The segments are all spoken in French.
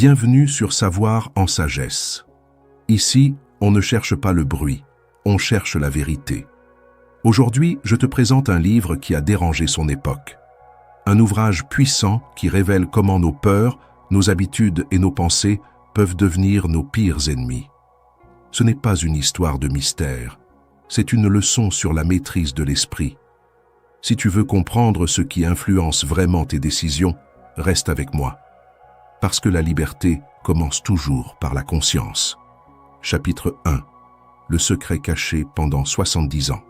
Bienvenue sur Savoir en sagesse. Ici, on ne cherche pas le bruit, on cherche la vérité. Aujourd'hui, je te présente un livre qui a dérangé son époque. Un ouvrage puissant qui révèle comment nos peurs, nos habitudes et nos pensées peuvent devenir nos pires ennemis. Ce n'est pas une histoire de mystère, c'est une leçon sur la maîtrise de l'esprit. Si tu veux comprendre ce qui influence vraiment tes décisions, reste avec moi. Parce que la liberté commence toujours par la conscience. Chapitre 1. Le secret caché pendant 70 ans.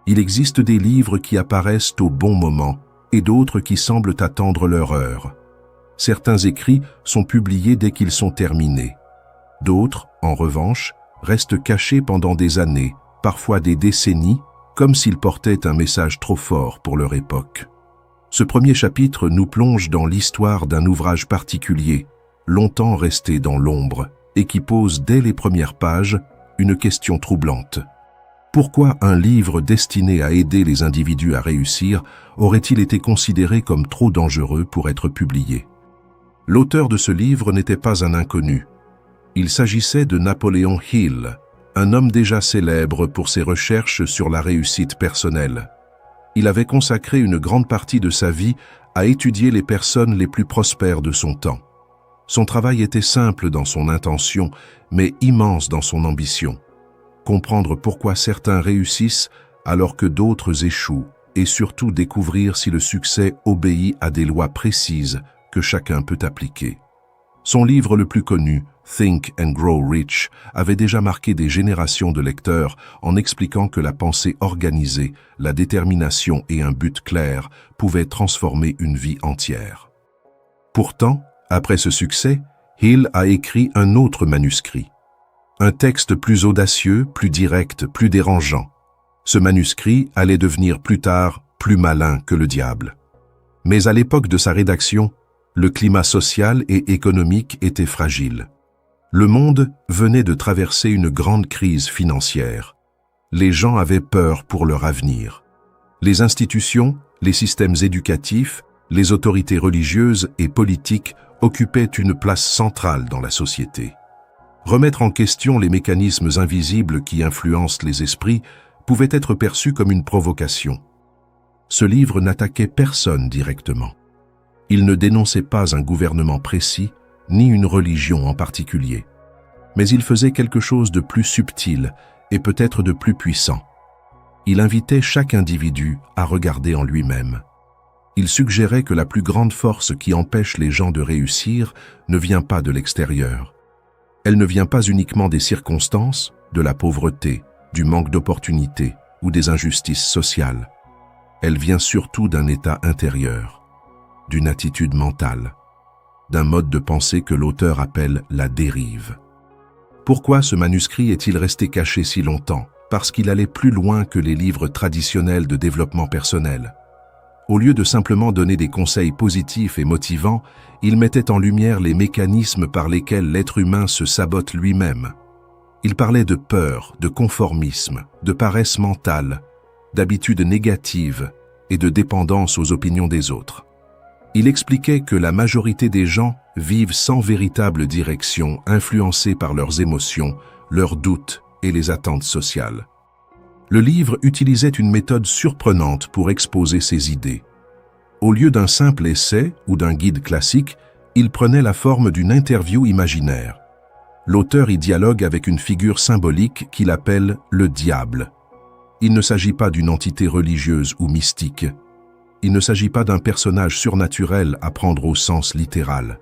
Il existe des livres qui apparaissent au bon moment et d'autres qui semblent attendre leur heure. Certains écrits sont publiés dès qu'ils sont terminés. D'autres, en revanche, restent cachés pendant des années, parfois des décennies, comme s'ils portaient un message trop fort pour leur époque. Ce premier chapitre nous plonge dans l'histoire d'un ouvrage particulier, longtemps resté dans l'ombre, et qui pose dès les premières pages une question troublante. Pourquoi un livre destiné à aider les individus à réussir aurait-il été considéré comme trop dangereux pour être publié? L'auteur de ce livre n'était pas un inconnu. Il s'agissait de Napoleon Hill, un homme déjà célèbre pour ses recherches sur la réussite personnelle. Il avait consacré une grande partie de sa vie à étudier les personnes les plus prospères de son temps. Son travail était simple dans son intention, mais immense dans son ambition. Comprendre pourquoi certains réussissent alors que d'autres échouent, et surtout découvrir si le succès obéit à des lois précises que chacun peut appliquer. Son livre le plus connu, Think and Grow Rich, avait déjà marqué des générations de lecteurs en expliquant que la pensée organisée, la détermination et un but clair pouvaient transformer une vie entière. Pourtant, après ce succès, Hill a écrit un autre manuscrit. Un texte plus audacieux, plus direct, plus dérangeant. Ce manuscrit allait devenir plus tard plus malin que le diable. Mais à l'époque de sa rédaction, le climat social et économique était fragile. Le monde venait de traverser une grande crise financière. Les gens avaient peur pour leur avenir. Les institutions, les systèmes éducatifs, les autorités religieuses et politiques occupaient une place centrale dans la société. Remettre en question les mécanismes invisibles qui influencent les esprits pouvait être perçu comme une provocation. Ce livre n'attaquait personne directement. Il ne dénonçait pas un gouvernement précis, ni une religion en particulier. Mais il faisait quelque chose de plus subtil et peut-être de plus puissant. Il invitait chaque individu à regarder en lui-même. Il suggérait que la plus grande force qui empêche les gens de réussir ne vient pas de l'extérieur. Elle ne vient pas uniquement des circonstances, de la pauvreté, du manque d'opportunités ou des injustices sociales. Elle vient surtout d'un état intérieur, d'une attitude mentale, d'un mode de pensée que l'auteur appelle la dérive. Pourquoi ce manuscrit est-il resté caché si longtemps? Parce qu'il allait plus loin que les livres traditionnels de développement personnel. Au lieu de simplement donner des conseils positifs et motivants, il mettait en lumière les mécanismes par lesquels l'être humain se sabote lui-même. Il parlait de peur, de conformisme, de paresse mentale, d'habitudes négatives et de dépendance aux opinions des autres. Il expliquait que la majorité des gens vivent sans véritable direction, influencés par leurs émotions, leurs doutes et les attentes sociales. Le livre utilisait une méthode surprenante pour exposer ses idées. Au lieu d'un simple essai ou d'un guide classique, il prenait la forme d'une interview imaginaire. L'auteur y dialogue avec une figure symbolique qu'il appelle le diable. Il ne s'agit pas d'une entité religieuse ou mystique. Il ne s'agit pas d'un personnage surnaturel à prendre au sens littéral.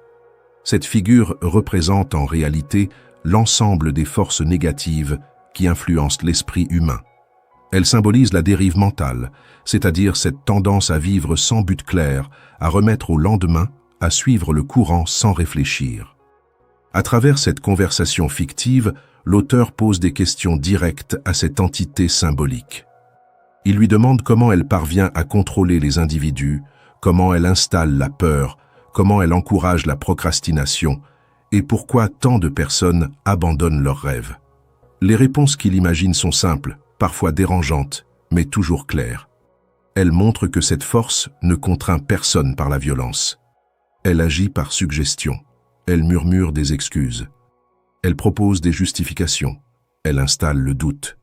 Cette figure représente en réalité l'ensemble des forces négatives qui influencent l'esprit humain. Elle symbolise la dérive mentale, c'est-à-dire cette tendance à vivre sans but clair, à remettre au lendemain, à suivre le courant sans réfléchir. À travers cette conversation fictive, l'auteur pose des questions directes à cette entité symbolique. Il lui demande comment elle parvient à contrôler les individus, comment elle installe la peur, comment elle encourage la procrastination et pourquoi tant de personnes abandonnent leurs rêves. Les réponses qu'il imagine sont simples, parfois dérangeantes, mais toujours claires. Elles montrent que cette force ne contraint personne par la violence. Elle agit par suggestion. Elle murmure des excuses. Elle propose des justifications. Elle installe le doute.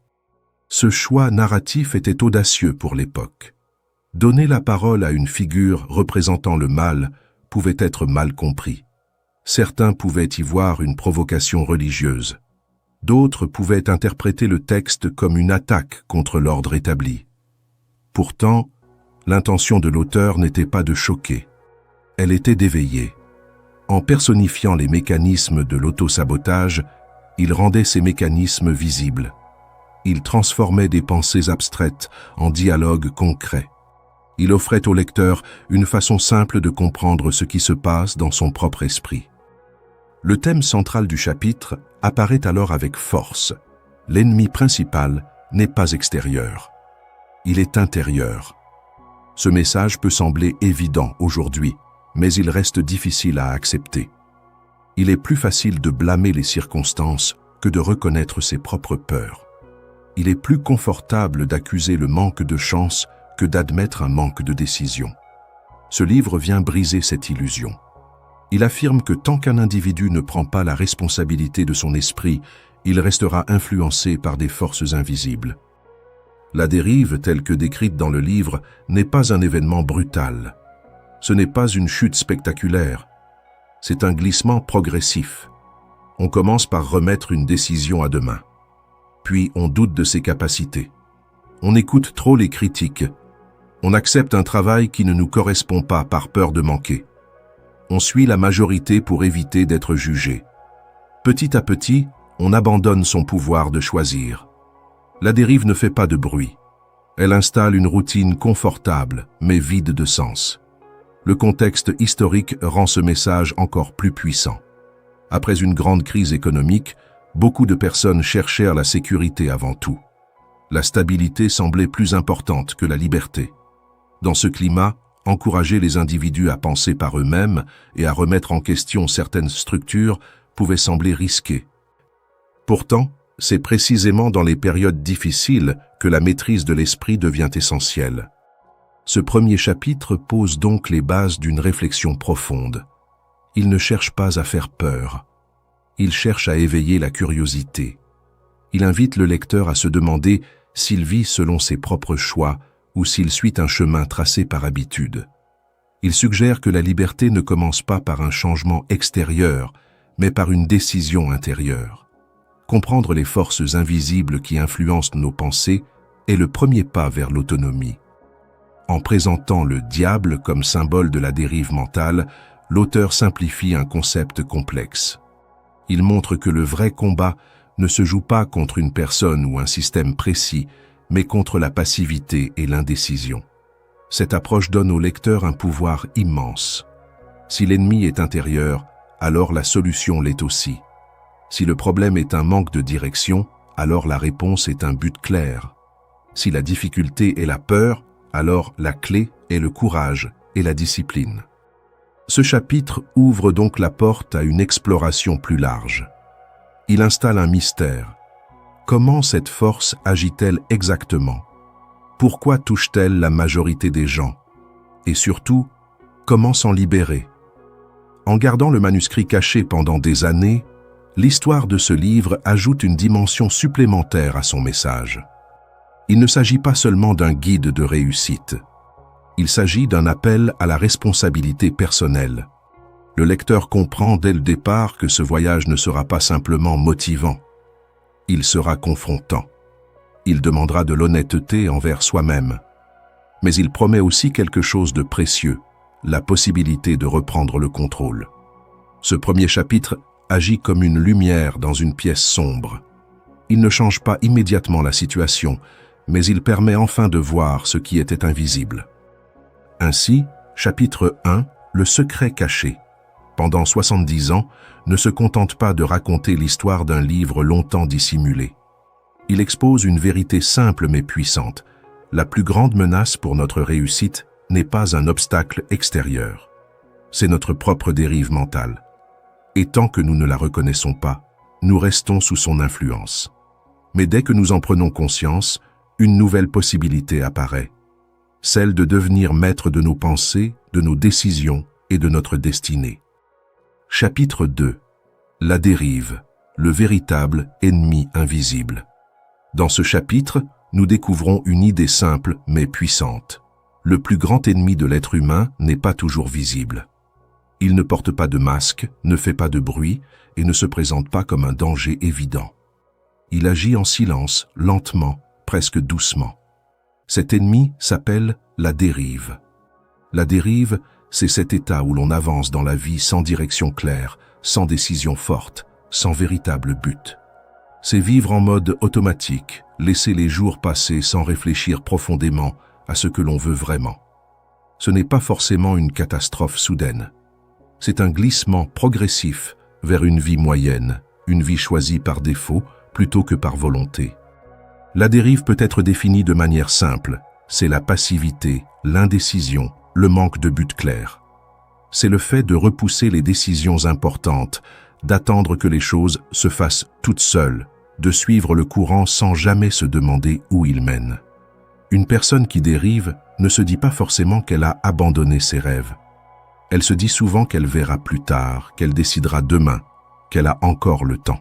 Ce choix narratif était audacieux pour l'époque. Donner la parole à une figure représentant le mal pouvait être mal compris. Certains pouvaient y voir une provocation religieuse. D'autres pouvaient interpréter le texte comme une attaque contre l'ordre établi. Pourtant, l'intention de l'auteur n'était pas de choquer. Elle était d'éveiller. En personnifiant les mécanismes de l'autosabotage, il rendait ces mécanismes visibles. Il transformait des pensées abstraites en dialogues concrets. Il offrait au lecteur une façon simple de comprendre ce qui se passe dans son propre esprit. Le thème central du chapitre apparaît alors avec force. L'ennemi principal n'est pas extérieur. Il est intérieur. Ce message peut sembler évident aujourd'hui, mais il reste difficile à accepter. Il est plus facile de blâmer les circonstances que de reconnaître ses propres peurs. Il est plus confortable d'accuser le manque de chance que d'admettre un manque de décision. Ce livre vient briser cette illusion. Il affirme que tant qu'un individu ne prend pas la responsabilité de son esprit, il restera influencé par des forces invisibles. La dérive, telle que décrite dans le livre, n'est pas un événement brutal. Ce n'est pas une chute spectaculaire. C'est un glissement progressif. On commence par remettre une décision à demain. Puis on doute de ses capacités. On écoute trop les critiques. On accepte un travail qui ne nous correspond pas par peur de manquer. On suit la majorité pour éviter d'être jugé. Petit à petit, on abandonne son pouvoir de choisir. La dérive ne fait pas de bruit. Elle installe une routine confortable, mais vide de sens. Le contexte historique rend ce message encore plus puissant. Après une grande crise économique, beaucoup de personnes cherchèrent la sécurité avant tout. La stabilité semblait plus importante que la liberté. Dans ce climat, encourager les individus à penser par eux-mêmes et à remettre en question certaines structures pouvait sembler risqué. Pourtant, c'est précisément dans les périodes difficiles que la maîtrise de l'esprit devient essentielle. Ce premier chapitre pose donc les bases d'une réflexion profonde. Il ne cherche pas à faire peur. Il cherche à éveiller la curiosité. Il invite le lecteur à se demander s'il vit selon ses propres choix ou s'il suit un chemin tracé par habitude. Il suggère que la liberté ne commence pas par un changement extérieur, mais par une décision intérieure. Comprendre les forces invisibles qui influencent nos pensées est le premier pas vers l'autonomie. En présentant le diable comme symbole de la dérive mentale, l'auteur simplifie un concept complexe. Il montre que le vrai combat ne se joue pas contre une personne ou un système précis, mais contre la passivité et l'indécision. Cette approche donne au lecteur un pouvoir immense. Si l'ennemi est intérieur, alors la solution l'est aussi. Si le problème est un manque de direction, alors la réponse est un but clair. Si la difficulté est la peur, alors la clé est le courage et la discipline. Ce chapitre ouvre donc la porte à une exploration plus large. Il installe un mystère. Comment cette force agit-elle exactement? Pourquoi touche-t-elle la majorité des gens? Et surtout, comment s'en libérer? En gardant le manuscrit caché pendant des années, l'histoire de ce livre ajoute une dimension supplémentaire à son message. Il ne s'agit pas seulement d'un guide de réussite. Il s'agit d'un appel à la responsabilité personnelle. Le lecteur comprend dès le départ que ce voyage ne sera pas simplement motivant. Il sera confrontant. Il demandera de l'honnêteté envers soi-même. Mais il promet aussi quelque chose de précieux, la possibilité de reprendre le contrôle. Ce premier chapitre agit comme une lumière dans une pièce sombre. Il ne change pas immédiatement la situation, mais il permet enfin de voir ce qui était invisible. Ainsi, chapitre 1, le secret caché, pendant 70 ans, ne se contente pas de raconter l'histoire d'un livre longtemps dissimulé. Il expose une vérité simple mais puissante. La plus grande menace pour notre réussite n'est pas un obstacle extérieur. C'est notre propre dérive mentale. Et tant que nous ne la reconnaissons pas, nous restons sous son influence. Mais dès que nous en prenons conscience, une nouvelle possibilité apparaît. Celle de devenir maître de nos pensées, de nos décisions et de notre destinée. Chapitre 2. La dérive, le véritable ennemi invisible. Dans ce chapitre, nous découvrons une idée simple mais puissante. Le plus grand ennemi de l'être humain n'est pas toujours visible. Il ne porte pas de masque, ne fait pas de bruit et ne se présente pas comme un danger évident. Il agit en silence, lentement, presque doucement. Cet ennemi s'appelle la dérive. La dérive, c'est cet état où l'on avance dans la vie sans direction claire, sans décision forte, sans véritable but. C'est vivre en mode automatique, laisser les jours passer sans réfléchir profondément à ce que l'on veut vraiment. Ce n'est pas forcément une catastrophe soudaine. C'est un glissement progressif vers une vie moyenne, une vie choisie par défaut plutôt que par volonté. La dérive peut être définie de manière simple. C'est la passivité, l'indécision, le manque de but clair. C'est le fait de repousser les décisions importantes, d'attendre que les choses se fassent toutes seules, de suivre le courant sans jamais se demander où il mène. Une personne qui dérive ne se dit pas forcément qu'elle a abandonné ses rêves. Elle se dit souvent qu'elle verra plus tard, qu'elle décidera demain, qu'elle a encore le temps.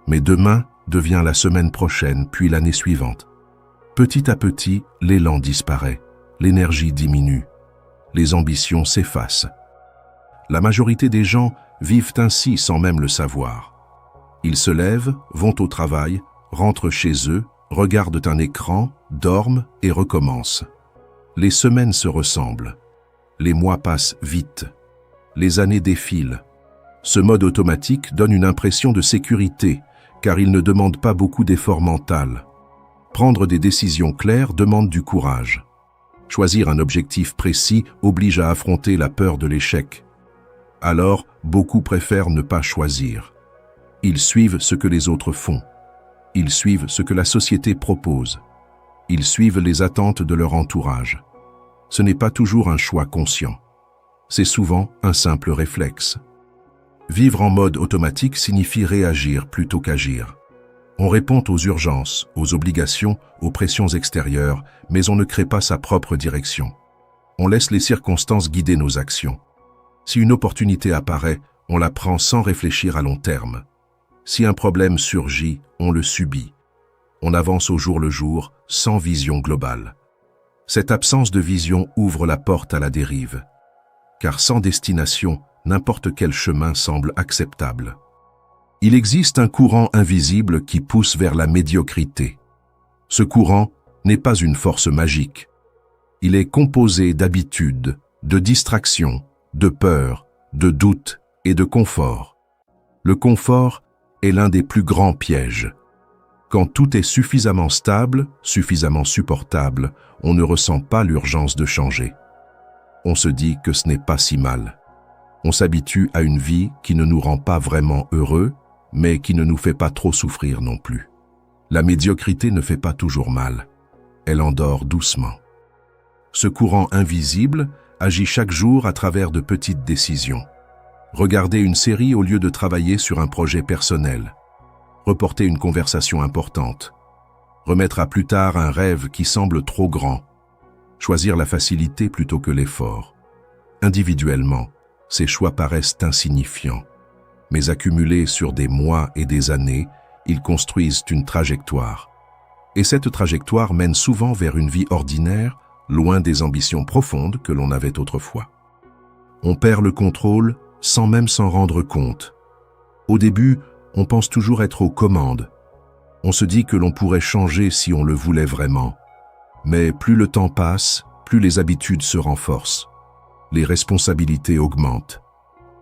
Mais demain devient la semaine prochaine, puis l'année suivante. Petit à petit, l'élan disparaît, l'énergie diminue, les ambitions s'effacent. La majorité des gens vivent ainsi sans même le savoir. Ils se lèvent, vont au travail, rentrent chez eux, regardent un écran, dorment et recommencent. Les semaines se ressemblent. Les mois passent vite. Les années défilent. Ce mode automatique donne une impression de sécurité, car il ne demande pas beaucoup d'effort mental. Prendre des décisions claires demande du courage. Choisir un objectif précis oblige à affronter la peur de l'échec. Alors, beaucoup préfèrent ne pas choisir. Ils suivent ce que les autres font. Ils suivent ce que la société propose. Ils suivent les attentes de leur entourage. Ce n'est pas toujours un choix conscient. C'est souvent un simple réflexe. Vivre en mode automatique signifie réagir plutôt qu'agir. On répond aux urgences, aux obligations, aux pressions extérieures, mais on ne crée pas sa propre direction. On laisse les circonstances guider nos actions. Si une opportunité apparaît, on la prend sans réfléchir à long terme. Si un problème surgit, on le subit. On avance au jour le jour, sans vision globale. Cette absence de vision ouvre la porte à la dérive. Car sans destination, n'importe quel chemin semble acceptable. Il existe un courant invisible qui pousse vers la médiocrité. Ce courant n'est pas une force magique. Il est composé d'habitudes, de distractions, de peurs, de doutes et de confort. Le confort est l'un des plus grands pièges. Quand tout est suffisamment stable, suffisamment supportable, on ne ressent pas l'urgence de changer. On se dit que ce n'est pas si mal. On s'habitue à une vie qui ne nous rend pas vraiment heureux, mais qui ne nous fait pas trop souffrir non plus. La médiocrité ne fait pas toujours mal. Elle endort doucement. Ce courant invisible agit chaque jour à travers de petites décisions. Regarder une série au lieu de travailler sur un projet personnel. Reporter une conversation importante. Remettre à plus tard un rêve qui semble trop grand. Choisir la facilité plutôt que l'effort. Individuellement, ces choix paraissent insignifiants. Mais accumulés sur des mois et des années, ils construisent une trajectoire. Et cette trajectoire mène souvent vers une vie ordinaire, loin des ambitions profondes que l'on avait autrefois. On perd le contrôle sans même s'en rendre compte. Au début, on pense toujours être aux commandes. On se dit que l'on pourrait changer si on le voulait vraiment. Mais plus le temps passe, plus les habitudes se renforcent. Les responsabilités augmentent.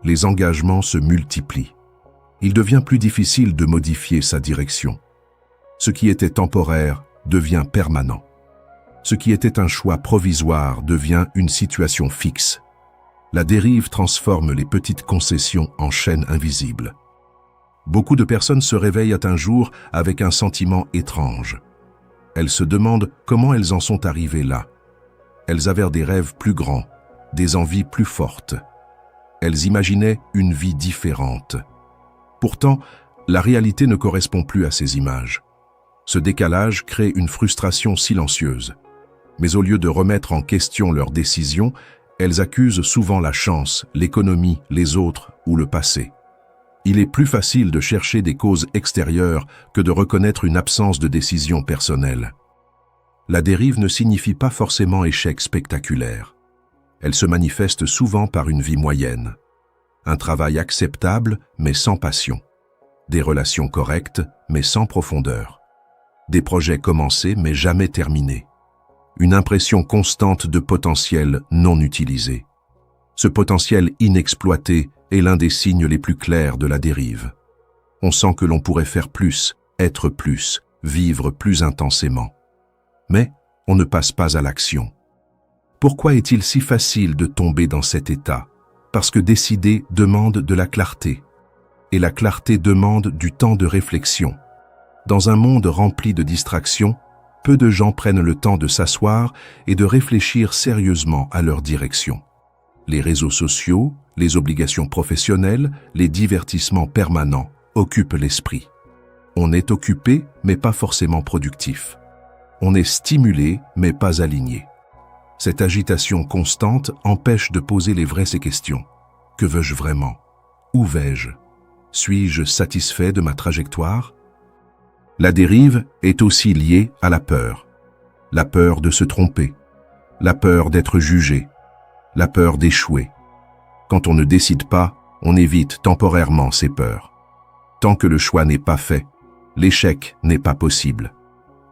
Les engagements se multiplient. Il devient plus difficile de modifier sa direction. Ce qui était temporaire devient permanent. Ce qui était un choix provisoire devient une situation fixe. La dérive transforme les petites concessions en chaînes invisibles. Beaucoup de personnes se réveillent un jour avec un sentiment étrange. Elles se demandent comment elles en sont arrivées là. Elles avaient des rêves plus grands, des envies plus fortes. Elles imaginaient une vie différente. Pourtant, la réalité ne correspond plus à ces images. Ce décalage crée une frustration silencieuse. Mais au lieu de remettre en question leurs décisions, Elles accusent souvent la chance, l'économie, les autres ou le passé. Il est plus facile de chercher des causes extérieures que de reconnaître une absence de décision personnelle. La dérive ne signifie pas forcément échec spectaculaire. Elle se manifeste souvent par une vie moyenne. Un travail acceptable mais sans passion. Des relations correctes mais sans profondeur. Des projets commencés mais jamais terminés. Une impression constante de potentiel non utilisé. Ce potentiel inexploité est l'un des signes les plus clairs de la dérive. On sent que l'on pourrait faire plus, être plus, vivre plus intensément. Mais on ne passe pas à l'action. Pourquoi est-il si facile de tomber dans cet état? Parce que décider demande de la clarté. Et la clarté demande du temps de réflexion. Dans un monde rempli de distractions, peu de gens prennent le temps de s'asseoir et de réfléchir sérieusement à leur direction. Les réseaux sociaux, les obligations professionnelles, les divertissements permanents occupent l'esprit. On est occupé, mais pas forcément productif. On est stimulé, mais pas aligné. Cette agitation constante empêche de poser les vraies questions. Que veux-je vraiment? Où vais-je? Suis-je satisfait de ma trajectoire? La dérive est aussi liée à la peur. La peur de se tromper. La peur d'être jugé. La peur d'échouer. Quand on ne décide pas, on évite temporairement ces peurs. Tant que le choix n'est pas fait, l'échec n'est pas possible.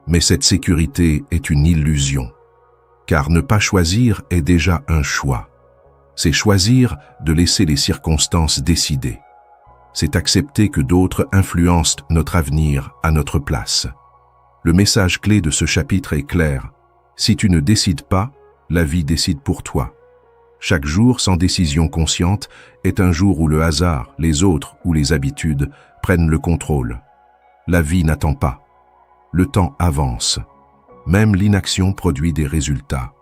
Mais cette sécurité est une illusion. Car ne pas choisir est déjà un choix. C'est choisir de laisser les circonstances décider. C'est accepter que d'autres influencent notre avenir à notre place. Le message clé de ce chapitre est clair. Si tu ne décides pas, la vie décide pour toi. Chaque jour sans décision consciente est un jour où le hasard, les autres ou les habitudes prennent le contrôle. La vie n'attend pas. Le temps avance. Même l'inaction produit des résultats.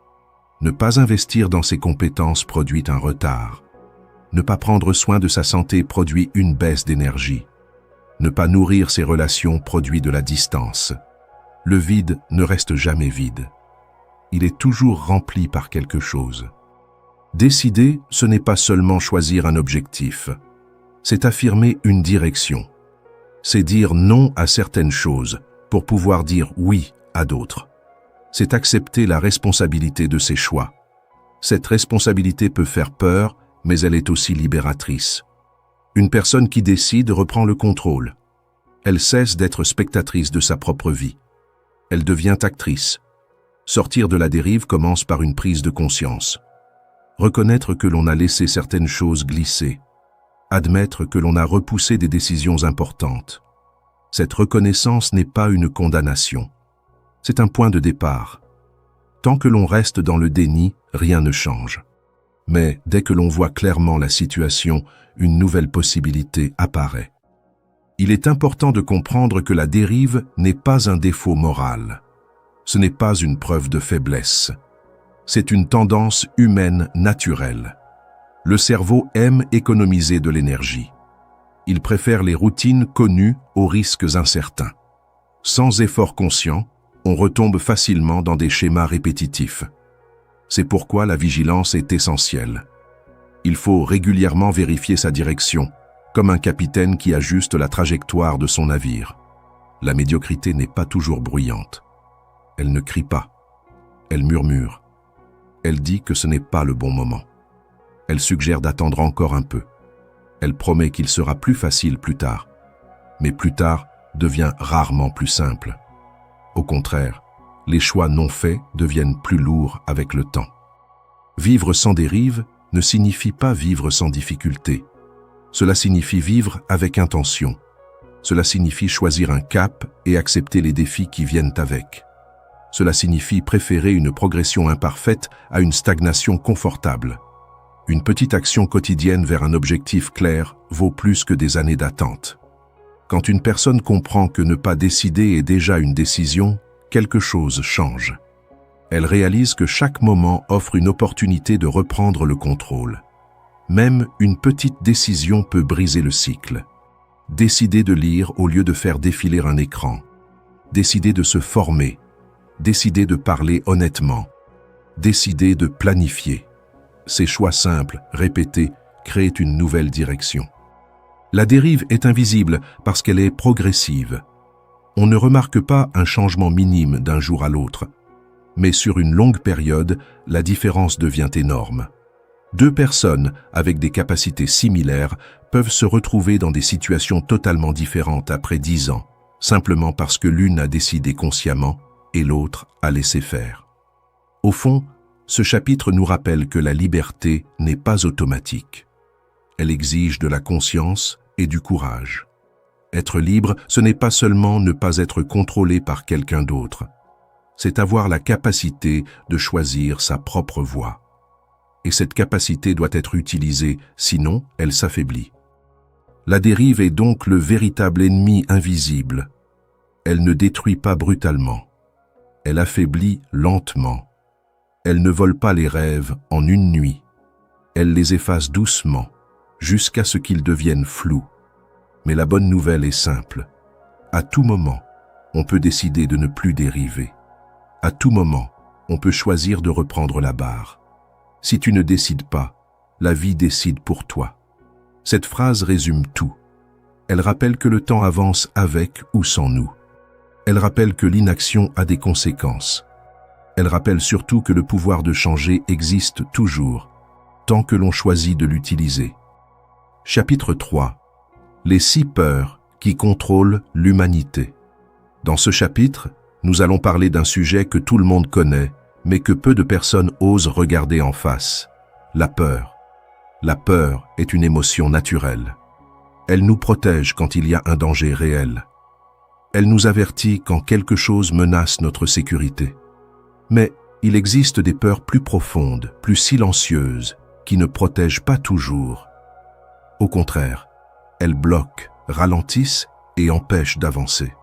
Ne pas investir dans ses compétences produit un retard. Ne pas prendre soin de sa santé produit une baisse d'énergie. Ne pas nourrir ses relations produit de la distance. Le vide ne reste jamais vide. Il est toujours rempli par quelque chose. Décider, ce n'est pas seulement choisir un objectif. C'est affirmer une direction. C'est dire non à certaines choses pour pouvoir dire oui à d'autres. C'est accepter la responsabilité de ses choix. Cette responsabilité peut faire peur, mais elle est aussi libératrice. Une personne qui décide reprend le contrôle. Elle cesse d'être spectatrice de sa propre vie. Elle devient actrice. Sortir de la dérive commence par une prise de conscience. Reconnaître que l'on a laissé certaines choses glisser. Admettre que l'on a repoussé des décisions importantes. Cette reconnaissance n'est pas une condamnation. C'est un point de départ. Tant que l'on reste dans le déni, rien ne change. Mais dès que l'on voit clairement la situation, une nouvelle possibilité apparaît. Il est important de comprendre que la dérive n'est pas un défaut moral. Ce n'est pas une preuve de faiblesse. C'est une tendance humaine naturelle. Le cerveau aime économiser de l'énergie. Il préfère les routines connues aux risques incertains. Sans effort conscient, on retombe facilement dans des schémas répétitifs. C'est pourquoi la vigilance est essentielle. Il faut régulièrement vérifier sa direction, comme un capitaine qui ajuste la trajectoire de son navire. La médiocrité n'est pas toujours bruyante. Elle ne crie pas. Elle murmure. Elle dit que ce n'est pas le bon moment. Elle suggère d'attendre encore un peu. Elle promet qu'il sera plus facile plus tard. Mais plus tard devient rarement plus simple. Au contraire, les choix non faits deviennent plus lourds avec le temps. Vivre sans dérive ne signifie pas vivre sans difficulté. Cela signifie vivre avec intention. Cela signifie choisir un cap et accepter les défis qui viennent avec. Cela signifie préférer une progression imparfaite à une stagnation confortable. Une petite action quotidienne vers un objectif clair vaut plus que des années d'attente. Quand une personne comprend que ne pas décider est déjà une décision, quelque chose change. Elle réalise que chaque moment offre une opportunité de reprendre le contrôle. Même une petite décision peut briser le cycle. Décider de lire au lieu de faire défiler un écran. Décider de se former. Décider de parler honnêtement. Décider de planifier. Ces choix simples, répétés, créent une nouvelle direction. La dérive est invisible parce qu'elle est progressive. On ne remarque pas un changement minime d'un jour à l'autre, mais sur une longue période, la différence devient énorme. Deux personnes avec des capacités similaires peuvent se retrouver dans des situations totalement différentes après 10 ans, simplement parce que l'une a décidé consciemment et l'autre a laissé faire. Au fond, ce chapitre nous rappelle que la liberté n'est pas automatique. Elle exige de la conscience et du courage. Être libre, ce n'est pas seulement ne pas être contrôlé par quelqu'un d'autre. C'est avoir la capacité de choisir sa propre voie. Et cette capacité doit être utilisée, sinon elle s'affaiblit. La dérive est donc le véritable ennemi invisible. Elle ne détruit pas brutalement. Elle affaiblit lentement. Elle ne vole pas les rêves en une nuit. Elle les efface doucement, jusqu'à ce qu'ils deviennent flous. Mais la bonne nouvelle est simple. À tout moment, on peut décider de ne plus dériver. À tout moment, on peut choisir de reprendre la barre. Si tu ne décides pas, la vie décide pour toi. Cette phrase résume tout. Elle rappelle que le temps avance avec ou sans nous. Elle rappelle que l'inaction a des conséquences. Elle rappelle surtout que le pouvoir de changer existe toujours, tant que l'on choisit de l'utiliser. Chapitre 3. Les 6 peurs qui contrôlent l'humanité. Dans ce chapitre, nous allons parler d'un sujet que tout le monde connaît, mais que peu de personnes osent regarder en face. La peur. La peur est une émotion naturelle. Elle nous protège quand il y a un danger réel. Elle nous avertit quand quelque chose menace notre sécurité. Mais il existe des peurs plus profondes, plus silencieuses, qui ne protègent pas toujours. Au contraire, elles bloquent, ralentissent et empêchent d'avancer.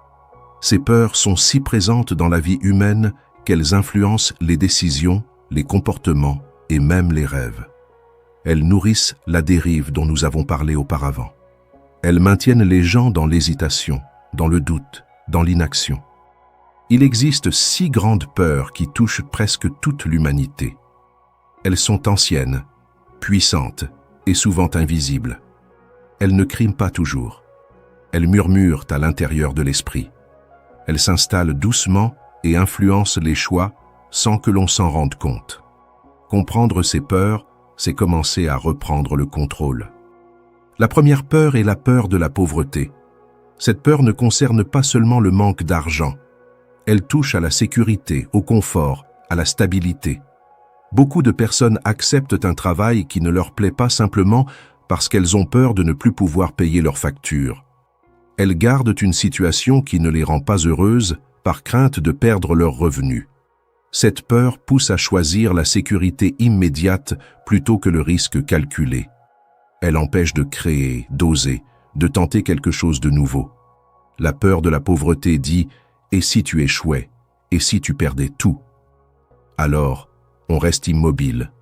Ces peurs sont si présentes dans la vie humaine qu'elles influencent les décisions, les comportements et même les rêves. Elles nourrissent la dérive dont nous avons parlé auparavant. Elles maintiennent les gens dans l'hésitation, dans le doute, dans l'inaction. Il existe 6 grandes peurs qui touchent presque toute l'humanité. Elles sont anciennes, puissantes et souvent invisibles. Elles ne crient pas toujours. Elles murmurent à l'intérieur de l'esprit. Elles s'installent doucement et influencent les choix sans que l'on s'en rende compte. Comprendre ces peurs, c'est commencer à reprendre le contrôle. La première peur est la peur de la pauvreté. Cette peur ne concerne pas seulement le manque d'argent. Elle touche à la sécurité, au confort, à la stabilité. Beaucoup de personnes acceptent un travail qui ne leur plaît pas simplement parce qu'elles ont peur de ne plus pouvoir payer leurs factures. Elles gardent une situation qui ne les rend pas heureuses par crainte de perdre leurs revenus. Cette peur pousse à choisir la sécurité immédiate plutôt que le risque calculé. Elle empêche de créer, d'oser, de tenter quelque chose de nouveau. La peur de la pauvreté dit « et si tu échouais, et si tu perdais tout ?» Alors, on reste immobile.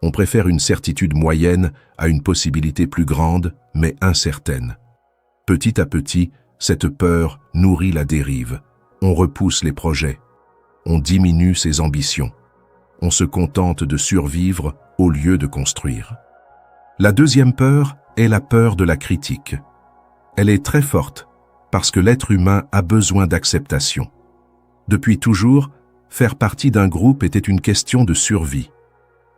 On préfère une certitude moyenne à une possibilité plus grande, mais incertaine. Petit à petit, cette peur nourrit la dérive. On repousse les projets. On diminue ses ambitions. On se contente de survivre au lieu de construire. La deuxième peur est la peur de la critique. Elle est très forte parce que l'être humain a besoin d'acceptation. Depuis toujours, faire partie d'un groupe était une question de survie.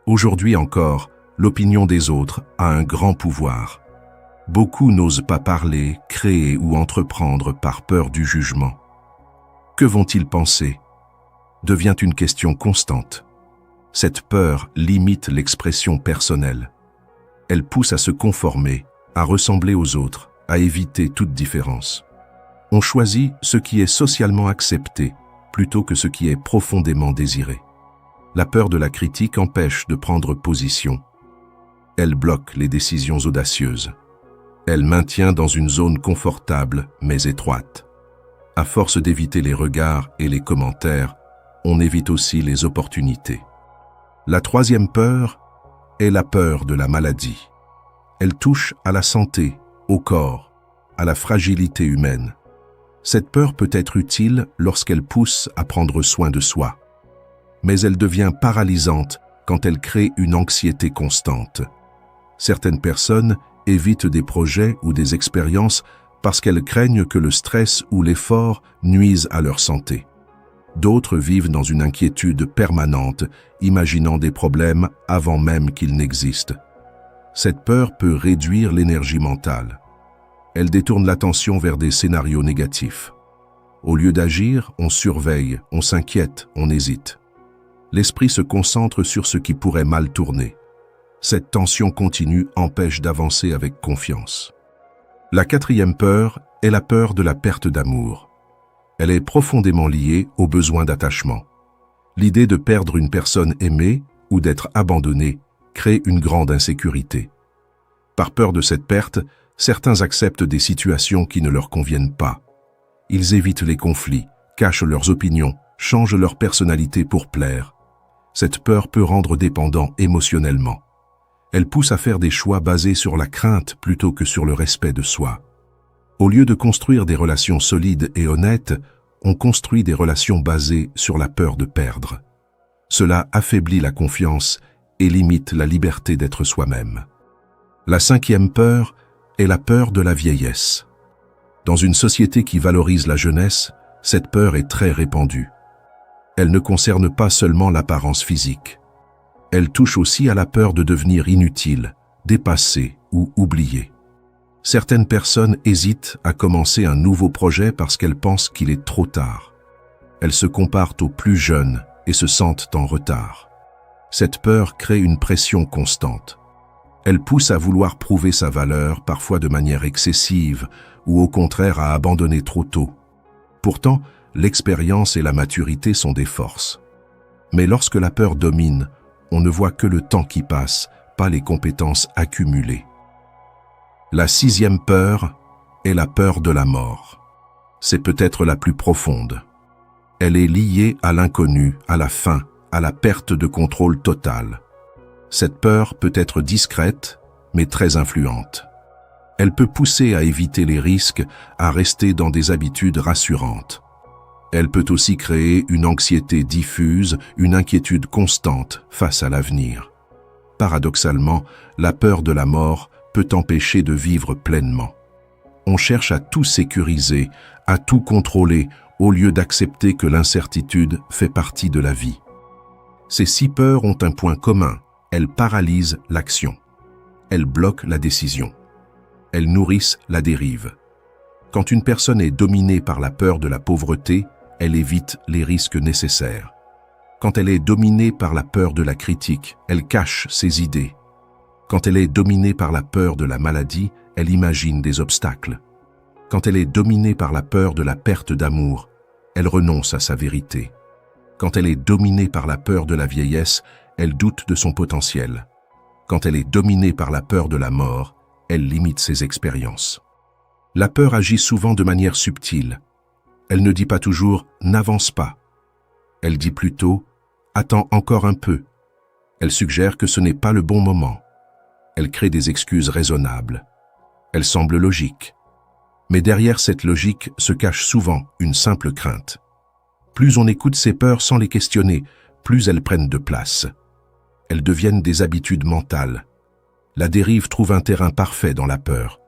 Aujourd'hui encore, l'opinion des autres a un grand pouvoir. Beaucoup n'osent pas parler, créer ou entreprendre par peur du jugement. Que vont-ils penser ? Devient une question constante. Cette peur limite l'expression personnelle. Elle pousse à se conformer, à ressembler aux autres, à éviter toute différence. On choisit ce qui est socialement accepté plutôt que ce qui est profondément désiré. La peur de la critique empêche de prendre position. Elle bloque les décisions audacieuses. Elle maintient dans une zone confortable mais étroite. À force d'éviter les regards et les commentaires, on évite aussi les opportunités. La troisième peur est la peur de la maladie. Elle touche à la santé, au corps, à la fragilité humaine. Cette peur peut être utile lorsqu'elle pousse à prendre soin de soi. Mais elle devient paralysante quand elle crée une anxiété constante. Certaines personnes évitent des projets ou des expériences parce qu'elles craignent que le stress ou l'effort nuisent à leur santé. D'autres vivent dans une inquiétude permanente, imaginant des problèmes avant même qu'ils n'existent. Cette peur peut réduire l'énergie mentale. Elle détourne l'attention vers des scénarios négatifs. Au lieu d'agir, on surveille, on s'inquiète, on hésite. L'esprit se concentre sur ce qui pourrait mal tourner. Cette tension continue empêche d'avancer avec confiance. La quatrième peur est la peur de la perte d'amour. Elle est profondément liée au besoin d'attachement. L'idée de perdre une personne aimée ou d'être abandonné crée une grande insécurité. Par peur de cette perte, certains acceptent des situations qui ne leur conviennent pas. Ils évitent les conflits, cachent leurs opinions, changent leur personnalité pour plaire. Cette peur peut rendre dépendant émotionnellement. Elle pousse à faire des choix basés sur la crainte plutôt que sur le respect de soi. Au lieu de construire des relations solides et honnêtes, on construit des relations basées sur la peur de perdre. Cela affaiblit la confiance et limite la liberté d'être soi-même. La cinquième peur est la peur de la vieillesse. Dans une société qui valorise la jeunesse, cette peur est très répandue. Elle ne concerne pas seulement l'apparence physique. Elle touche aussi à la peur de devenir inutile, dépassé ou oublié. Certaines personnes hésitent à commencer un nouveau projet parce qu'elles pensent qu'il est trop tard. Elles se comparent aux plus jeunes et se sentent en retard. Cette peur crée une pression constante. Elle pousse à vouloir prouver sa valeur, parfois de manière excessive, ou au contraire à abandonner trop tôt. Pourtant, l'expérience et la maturité sont des forces. Mais lorsque la peur domine, on ne voit que le temps qui passe, pas les compétences accumulées. La sixième peur est la peur de la mort. C'est peut-être la plus profonde. Elle est liée à l'inconnu, à la fin, à la perte de contrôle total. Cette peur peut être discrète, mais très influente. Elle peut pousser à éviter les risques, à rester dans des habitudes rassurantes. Elle peut aussi créer une anxiété diffuse, une inquiétude constante face à l'avenir. Paradoxalement, la peur de la mort peut empêcher de vivre pleinement. On cherche à tout sécuriser, à tout contrôler, au lieu d'accepter que l'incertitude fait partie de la vie. Ces 6 peurs ont un point commun, elles paralysent l'action. Elles bloquent la décision. Elles nourrissent la dérive. Quand une personne est dominée par la peur de la pauvreté, elle évite les risques nécessaires. Quand elle est dominée par la peur de la critique, elle cache ses idées. Quand elle est dominée par la peur de la maladie, elle imagine des obstacles. Quand elle est dominée par la peur de la perte d'amour, elle renonce à sa vérité. Quand elle est dominée par la peur de la vieillesse, elle doute de son potentiel. Quand elle est dominée par la peur de la mort, elle limite ses expériences. La peur agit souvent de manière subtile. Elle ne dit pas toujours « n'avance pas ». Elle dit plutôt « attends encore un peu ». Elle suggère que ce n'est pas le bon moment. Elle crée des excuses raisonnables. Elle semble logique. Mais derrière cette logique se cache souvent une simple crainte. Plus on écoute ses peurs sans les questionner, plus elles prennent de place. Elles deviennent des habitudes mentales. La dérive trouve un terrain parfait dans la peur.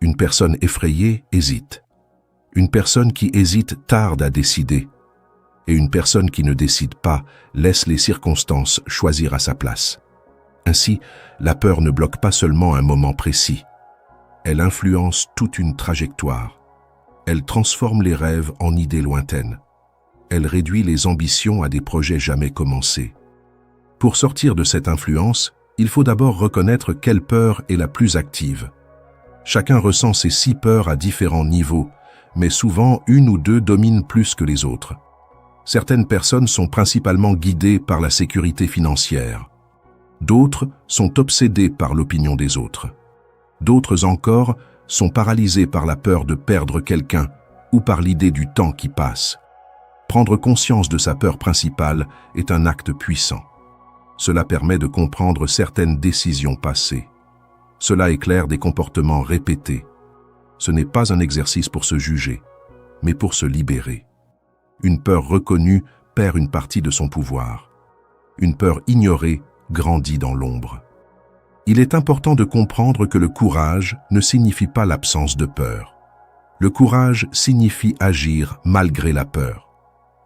Une personne effrayée hésite. Une personne qui hésite tarde à décider. Et une personne qui ne décide pas laisse les circonstances choisir à sa place. Ainsi, la peur ne bloque pas seulement un moment précis. Elle influence toute une trajectoire. Elle transforme les rêves en idées lointaines. Elle réduit les ambitions à des projets jamais commencés. Pour sortir de cette influence, il faut d'abord reconnaître quelle peur est la plus active. Chacun ressent ces 6 peurs à différents niveaux, mais souvent une ou deux dominent plus que les autres. Certaines personnes sont principalement guidées par la sécurité financière. D'autres sont obsédées par l'opinion des autres. D'autres encore sont paralysées par la peur de perdre quelqu'un ou par l'idée du temps qui passe. Prendre conscience de sa peur principale est un acte puissant. Cela permet de comprendre certaines décisions passées. Cela éclaire des comportements répétés. Ce n'est pas un exercice pour se juger, mais pour se libérer. Une peur reconnue perd une partie de son pouvoir. une peur ignorée, grandit dans l'ombre. Il est important de comprendre que le courage ne signifie pas l'absence de peur. Le courage signifie agir malgré la peur.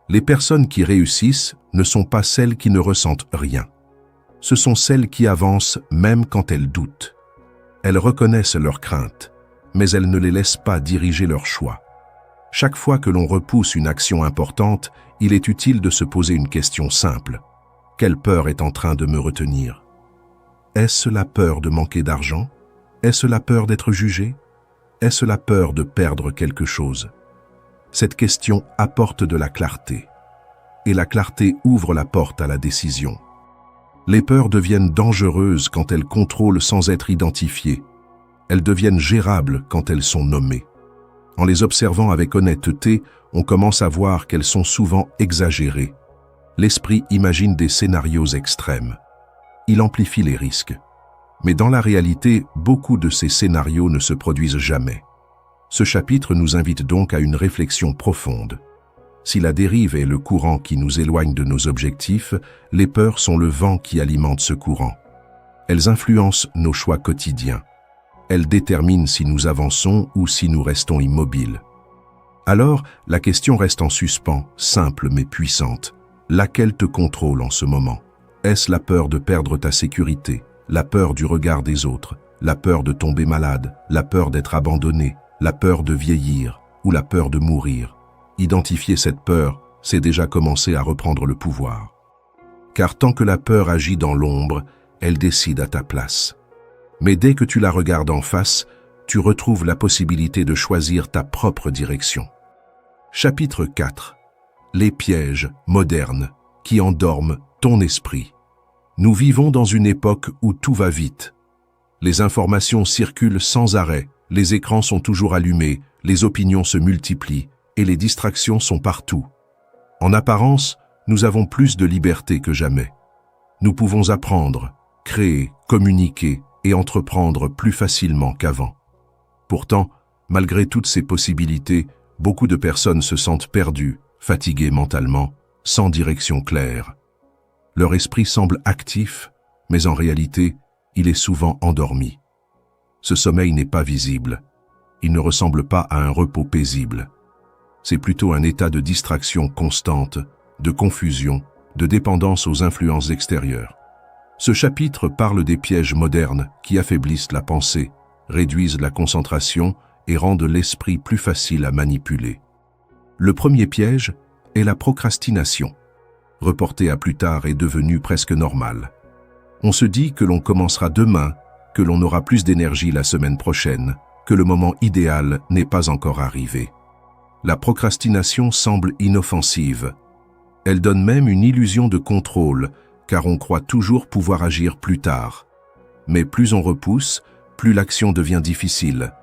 Les personnes qui réussissent ne sont pas celles qui ne ressentent rien. Ce sont celles qui avancent même quand elles doutent. Elles reconnaissent leurs craintes, mais elles ne les laissent pas diriger leurs choix. Chaque fois que l'on repousse une action importante, il est utile de se poser une question simple. Quelle peur est en train de me retenir? Est-ce la peur de manquer d'argent? Est-ce la peur d'être jugé? Est-ce la peur de perdre quelque chose? Cette question apporte de la clarté. Et la clarté ouvre la porte à la décision. Les peurs deviennent dangereuses quand elles contrôlent sans être identifiées. Elles deviennent gérables quand elles sont nommées. En les observant avec honnêteté, on commence à voir qu'elles sont souvent exagérées. L'esprit imagine des scénarios extrêmes. Il amplifie les risques. Mais dans la réalité, beaucoup de ces scénarios ne se produisent jamais. Ce chapitre nous invite donc à une réflexion profonde. Si la dérive est le courant qui nous éloigne de nos objectifs, les peurs sont le vent qui alimente ce courant. Elles influencent nos choix quotidiens. Elles déterminent si nous avançons ou si nous restons immobiles. Alors, la question reste en suspens, simple mais puissante. Laquelle te contrôle en ce moment? Est-ce la peur de perdre ta sécurité, la peur du regard des autres, la peur de tomber malade, la peur d'être abandonné, la peur de vieillir ou la peur de mourir? Identifier cette peur, c'est déjà commencer à reprendre le pouvoir. Car tant que la peur agit dans l'ombre, elle décide à ta place. Mais dès que tu la regardes en face, tu retrouves la possibilité de choisir ta propre direction. Chapitre 4. Les pièges modernes qui endorment ton esprit. Nous vivons dans une époque où tout va vite. Les informations circulent sans arrêt, les écrans sont toujours allumés, les opinions se multiplient et les distractions sont partout. En apparence, nous avons plus de liberté que jamais. Nous pouvons apprendre, créer, communiquer et entreprendre plus facilement qu'avant. Pourtant, malgré toutes ces possibilités, beaucoup de personnes se sentent perdues, fatiguées mentalement, sans direction claire. Leur esprit semble actif, mais en réalité, il est souvent endormi. Ce sommeil n'est pas visible. Il ne ressemble pas à un repos paisible. C'est plutôt un état de distraction constante, de confusion, de dépendance aux influences extérieures. Ce chapitre parle des pièges modernes qui affaiblissent la pensée, réduisent la concentration et rendent l'esprit plus facile à manipuler. Le premier piège est la procrastination. Reporter à plus tard est devenu presque normal. On se dit que l'on commencera demain, que l'on aura plus d'énergie la semaine prochaine, que le moment idéal n'est pas encore arrivé. La procrastination semble inoffensive. Elle donne même une illusion de contrôle, car on croit toujours pouvoir agir plus tard. Mais plus on repousse, plus l'action devient difficile.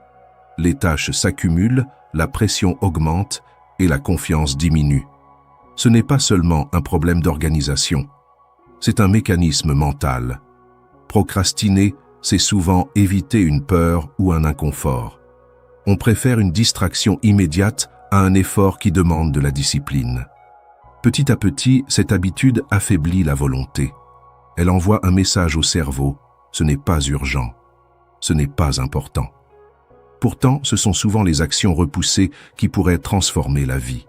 Les tâches s'accumulent, la pression augmente et la confiance diminue. Ce n'est pas seulement un problème d'organisation, c'est un mécanisme mental. Procrastiner, c'est souvent éviter une peur ou un inconfort. On préfère une distraction immédiate à un effort qui demande de la discipline. Petit à petit, cette habitude affaiblit la volonté. Elle envoie un message au cerveau, ce n'est pas urgent, ce n'est pas important. Pourtant, ce sont souvent les actions repoussées qui pourraient transformer la vie.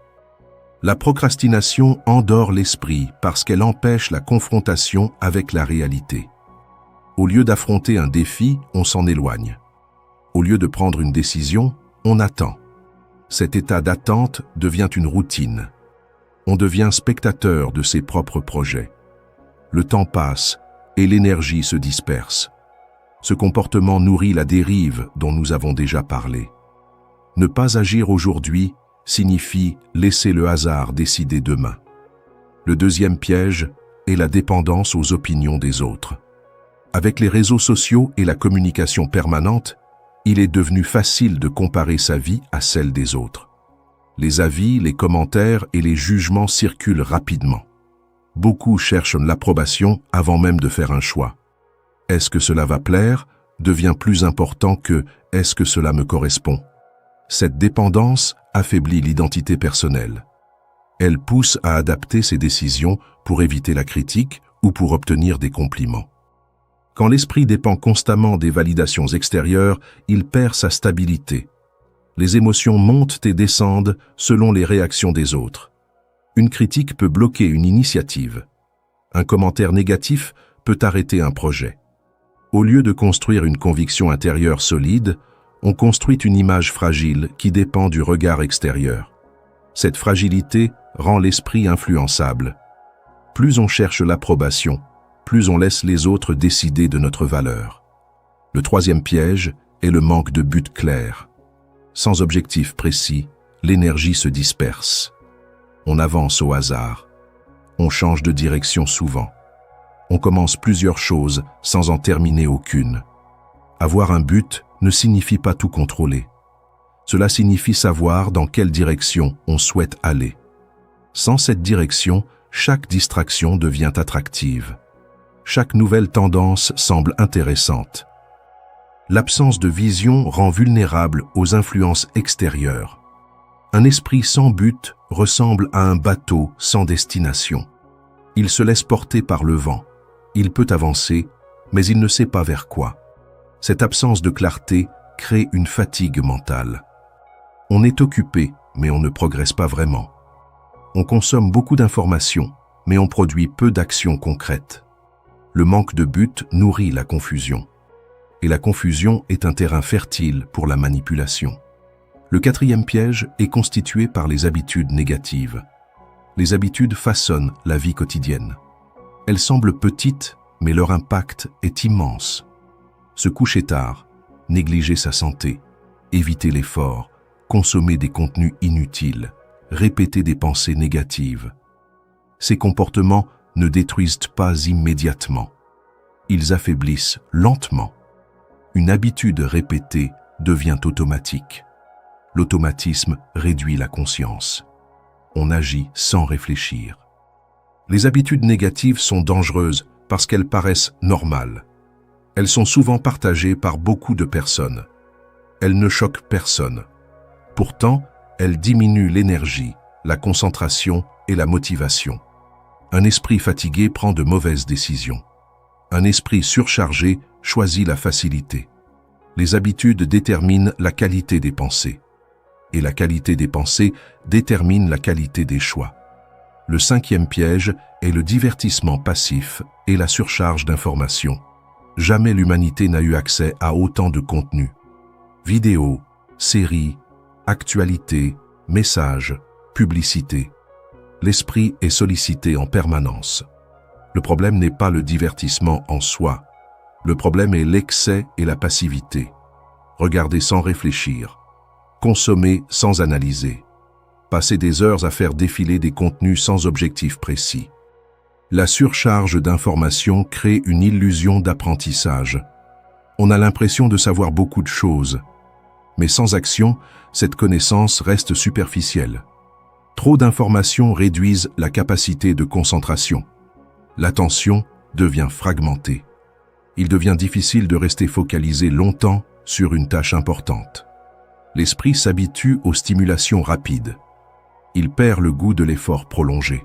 La procrastination endort l'esprit parce qu'elle empêche la confrontation avec la réalité. Au lieu d'affronter un défi, on s'en éloigne. Au lieu de prendre une décision, on attend. Cet état d'attente devient une routine. On devient spectateur de ses propres projets. Le temps passe et l'énergie se disperse. Ce comportement nourrit la dérive dont nous avons déjà parlé. Ne pas agir aujourd'hui signifie laisser le hasard décider demain. Le deuxième piège est la dépendance aux opinions des autres. Avec les réseaux sociaux et la communication permanente, il est devenu facile de comparer sa vie à celle des autres. Les avis, les commentaires et les jugements circulent rapidement. Beaucoup cherchent l'approbation avant même de faire un choix. Est-ce que cela va plaire devient plus important que est-ce que cela me correspond. Cette dépendance affaiblit l'identité personnelle. Elle pousse à adapter ses décisions pour éviter la critique ou pour obtenir des compliments. Quand l'esprit dépend constamment des validations extérieures, il perd sa stabilité. Les émotions montent et descendent selon les réactions des autres. Une critique peut bloquer une initiative. Un commentaire négatif peut arrêter un projet. Au lieu de construire une conviction intérieure solide, on construit une image fragile qui dépend du regard extérieur. Cette fragilité rend l'esprit influençable. Plus on cherche l'approbation, plus on laisse les autres décider de notre valeur. Le troisième piège est le manque de but clair. Sans objectif précis, l'énergie se disperse. On avance au hasard. On change de direction souvent. On commence plusieurs choses sans en terminer aucune. Avoir un but ne signifie pas tout contrôler. Cela signifie savoir dans quelle direction on souhaite aller. Sans cette direction, chaque distraction devient attractive. Chaque nouvelle tendance semble intéressante. L'absence de vision rend vulnérable aux influences extérieures. Un esprit sans but ressemble à un bateau sans destination. Il se laisse porter par le vent. Il peut avancer, mais il ne sait pas vers quoi. Cette absence de clarté crée une fatigue mentale. On est occupé, mais on ne progresse pas vraiment. On consomme beaucoup d'informations, mais on produit peu d'actions concrètes. Le manque de but nourrit la confusion. Et la confusion est un terrain fertile pour la manipulation. Le quatrième piège est constitué par les habitudes négatives. Les habitudes façonnent la vie quotidienne. Elles semblent petites, mais leur impact est immense. Se coucher tard, négliger sa santé, éviter l'effort, consommer des contenus inutiles, répéter des pensées négatives. Ces comportements ne détruisent pas immédiatement. Ils affaiblissent lentement. Une habitude répétée devient automatique. L'automatisme réduit la conscience. On agit sans réfléchir. Les habitudes négatives sont dangereuses parce qu'elles paraissent normales. Elles sont souvent partagées par beaucoup de personnes. Elles ne choquent personne. Pourtant, elles diminuent l'énergie, la concentration et la motivation. Un esprit fatigué prend de mauvaises décisions. Un esprit surchargé choisit la facilité. Les habitudes déterminent la qualité des pensées. Et la qualité des pensées détermine la qualité des choix. Le cinquième piège est le divertissement passif et la surcharge d'informations. Jamais l'humanité n'a eu accès à autant de contenu. Vidéos, séries, actualités, messages, publicités. L'esprit est sollicité en permanence. Le problème n'est pas le divertissement en soi. Le problème est l'excès et la passivité. Regarder sans réfléchir. Consommer sans analyser. Passer des heures à faire défiler des contenus sans objectif précis. La surcharge d'informations crée une illusion d'apprentissage. On a l'impression de savoir beaucoup de choses. Mais sans action, cette connaissance reste superficielle. Trop d'informations réduisent la capacité de concentration. L'attention devient fragmentée. Il devient difficile de rester focalisé longtemps sur une tâche importante. L'esprit s'habitue aux stimulations rapides. Il perd le goût de l'effort prolongé.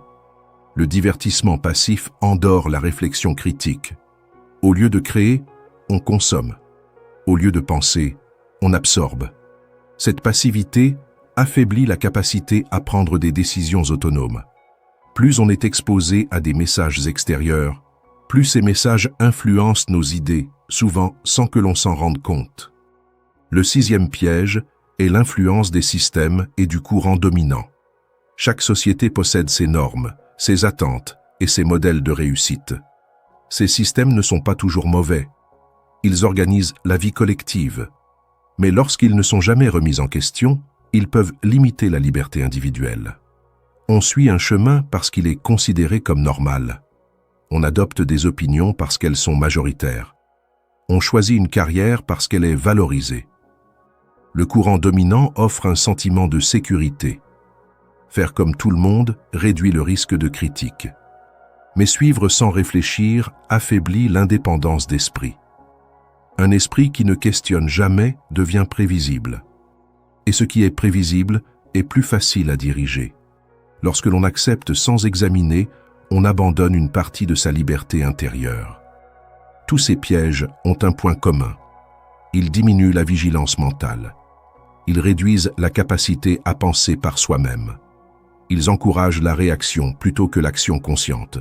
Le divertissement passif endort la réflexion critique. Au lieu de créer, on consomme. Au lieu de penser, on absorbe. Cette passivité affaiblit la capacité à prendre des décisions autonomes. Plus on est exposé à des messages extérieurs, plus ces messages influencent nos idées, souvent sans que l'on s'en rende compte. Le sixième piège est l'influence des systèmes et du courant dominant. Chaque société possède ses normes, ses attentes et ses modèles de réussite. Ces systèmes ne sont pas toujours mauvais. Ils organisent la vie collective. Mais lorsqu'ils ne sont jamais remis en question, ils peuvent limiter la liberté individuelle. On suit un chemin parce qu'il est considéré comme normal. On adopte des opinions parce qu'elles sont majoritaires. On choisit une carrière parce qu'elle est valorisée. Le courant dominant offre un sentiment de sécurité. Faire comme tout le monde réduit le risque de critique. Mais suivre sans réfléchir affaiblit l'indépendance d'esprit. Un esprit qui ne questionne jamais devient prévisible. Et ce qui est prévisible est plus facile à diriger. Lorsque l'on accepte sans examiner, on abandonne une partie de sa liberté intérieure. Tous ces pièges ont un point commun. Ils diminuent la vigilance mentale. Ils réduisent la capacité à penser par soi-même. Ils encouragent la réaction plutôt que l'action consciente.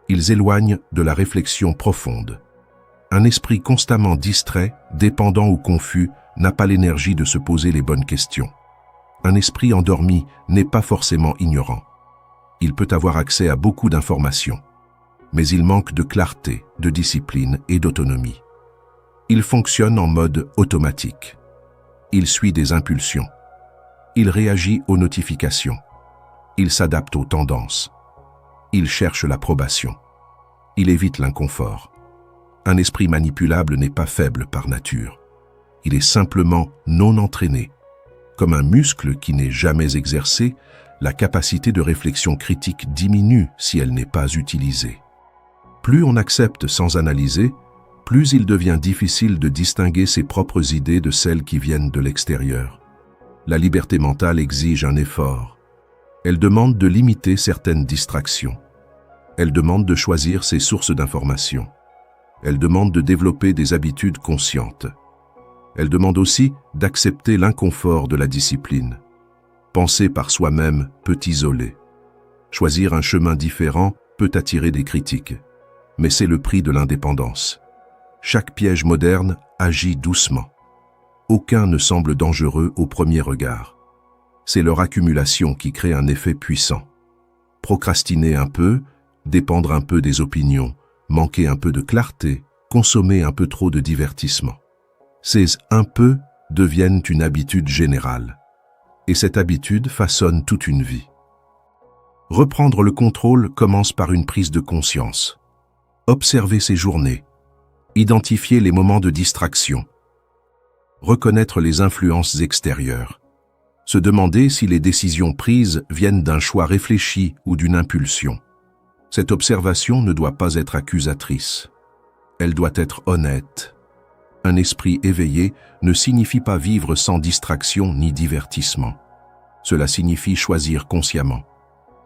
Ils éloignent de la réflexion profonde. Un esprit constamment distrait, dépendant ou confus n'a pas l'énergie de se poser les bonnes questions. Un esprit endormi n'est pas forcément ignorant. Il peut avoir accès à beaucoup d'informations, mais il manque de clarté, de discipline et d'autonomie. Il fonctionne en mode automatique. Il suit des impulsions. Il réagit aux notifications. Il s'adapte aux tendances. Il cherche l'approbation. Il évite l'inconfort. Un esprit manipulable n'est pas faible par nature. Il est simplement non entraîné. Comme un muscle qui n'est jamais exercé, la capacité de réflexion critique diminue si elle n'est pas utilisée. Plus on accepte sans analyser, plus il devient difficile de distinguer ses propres idées de celles qui viennent de l'extérieur. La liberté mentale exige un effort. Elle demande de limiter certaines distractions. Elle demande de choisir ses sources d'information. Elle demande de développer des habitudes conscientes. Elle demande aussi d'accepter l'inconfort de la discipline. Penser par soi-même peut isoler. Choisir un chemin différent peut attirer des critiques. Mais c'est le prix de l'indépendance. Chaque piège moderne agit doucement. Aucun ne semble dangereux au premier regard. C'est leur accumulation qui crée un effet puissant. Procrastiner un peu, dépendre un peu des opinions, manquer un peu de clarté, consommer un peu trop de divertissement. Ces « un peu » deviennent une habitude générale. Et cette habitude façonne toute une vie. Reprendre le contrôle commence par une prise de conscience. Observer ses journées. Identifier les moments de distraction. Reconnaître les influences extérieures. Se demander si les décisions prises viennent d'un choix réfléchi ou d'une impulsion. Cette observation ne doit pas être accusatrice. Elle doit être honnête. Un esprit éveillé ne signifie pas vivre sans distraction ni divertissement. Cela signifie choisir consciemment.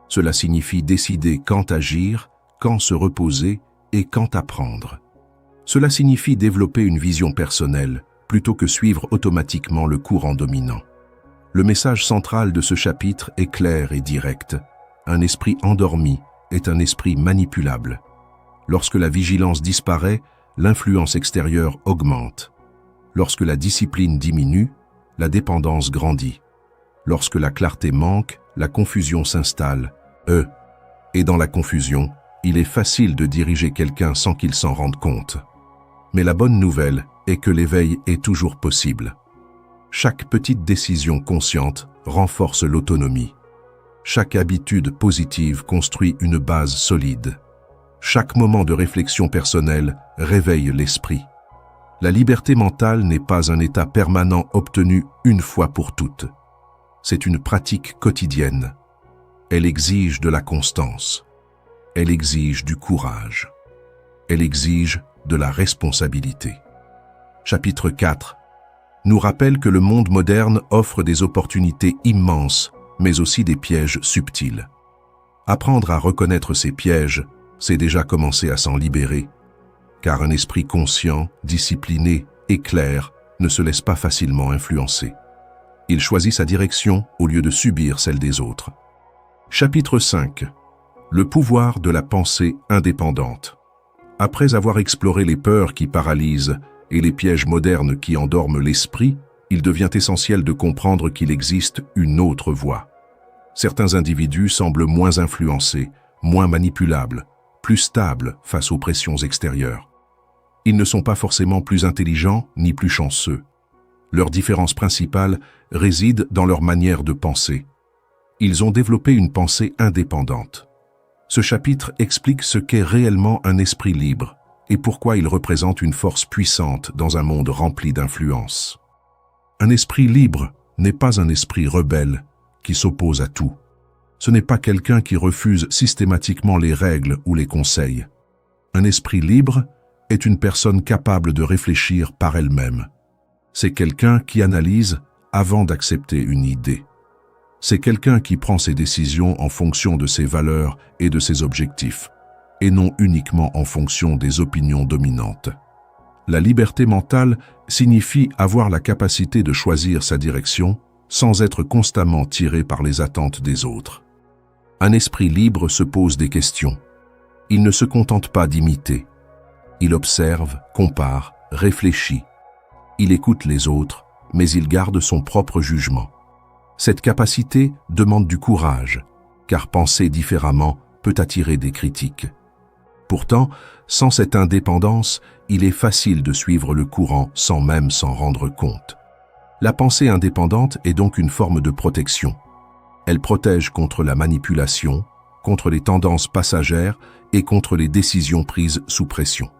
Cela signifie décider quand agir, quand se reposer et quand apprendre. Cela signifie développer une vision personnelle plutôt que suivre automatiquement le courant dominant. Le message central de ce chapitre est clair et direct. Un esprit endormi est un esprit manipulable. Lorsque la vigilance disparaît, l'influence extérieure augmente. Lorsque la discipline diminue, la dépendance grandit. Lorsque la clarté manque, la confusion s'installe. Et dans la confusion, il est facile de diriger quelqu'un sans qu'il s'en rende compte. Mais la bonne nouvelle est que l'éveil est toujours possible. Chaque petite décision consciente renforce l'autonomie. Chaque habitude positive construit une base solide. Chaque moment de réflexion personnelle réveille l'esprit. La liberté mentale n'est pas un état permanent obtenu une fois pour toutes. C'est une pratique quotidienne. Elle exige de la constance. Elle exige du courage. Elle exige de la responsabilité. Chapitre 4 nous rappelle que le monde moderne offre des opportunités immenses, mais aussi des pièges subtils. Apprendre à reconnaître ces pièges, c'est déjà commencer à s'en libérer, car un esprit conscient, discipliné et clair ne se laisse pas facilement influencer. Il choisit sa direction au lieu de subir celle des autres. Chapitre 5 le pouvoir de la pensée indépendante. Après avoir exploré les peurs qui paralysent et les pièges modernes qui endorment l'esprit, il devient essentiel de comprendre qu'il existe une autre voie. Certains individus semblent moins influencés, moins manipulables, plus stables face aux pressions extérieures. Ils ne sont pas forcément plus intelligents ni plus chanceux. Leur différence principale réside dans leur manière de penser. Ils ont développé une pensée indépendante. Ce chapitre explique ce qu'est réellement un esprit libre et pourquoi il représente une force puissante dans un monde rempli d'influences. Un esprit libre n'est pas un esprit rebelle qui s'oppose à tout. Ce n'est pas quelqu'un qui refuse systématiquement les règles ou les conseils. Un esprit libre est une personne capable de réfléchir par elle-même. C'est quelqu'un qui analyse avant d'accepter une idée. C'est quelqu'un qui prend ses décisions en fonction de ses valeurs et de ses objectifs, et non uniquement en fonction des opinions dominantes. La liberté mentale signifie avoir la capacité de choisir sa direction sans être constamment tiré par les attentes des autres. Un esprit libre se pose des questions. Il ne se contente pas d'imiter. Il observe, compare, réfléchit. Il écoute les autres, mais il garde son propre jugement. Cette capacité demande du courage, car penser différemment peut attirer des critiques. Pourtant, sans cette indépendance, il est facile de suivre le courant sans même s'en rendre compte. La pensée indépendante est donc une forme de protection. Elle protège contre la manipulation, contre les tendances passagères et contre les décisions prises sous pression.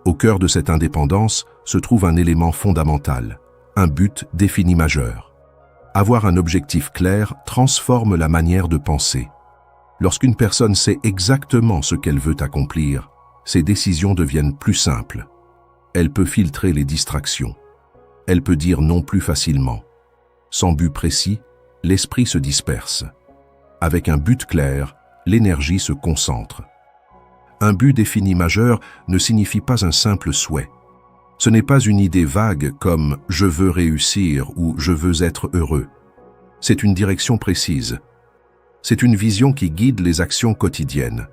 Au cœur de cette indépendance se trouve un élément fondamental, un but défini majeur. Avoir un objectif clair transforme la manière de penser. Lorsqu'une personne sait exactement ce qu'elle veut accomplir, ses décisions deviennent plus simples. Elle peut filtrer les distractions. Elle peut dire non plus facilement. Sans but précis, l'esprit se disperse. Avec un but clair, l'énergie se concentre. Un but défini majeur ne signifie pas un simple souhait. Ce n'est pas une idée vague comme « je veux réussir » ou « je veux être heureux ». C'est une direction précise. C'est une vision qui guide les actions quotidiennes.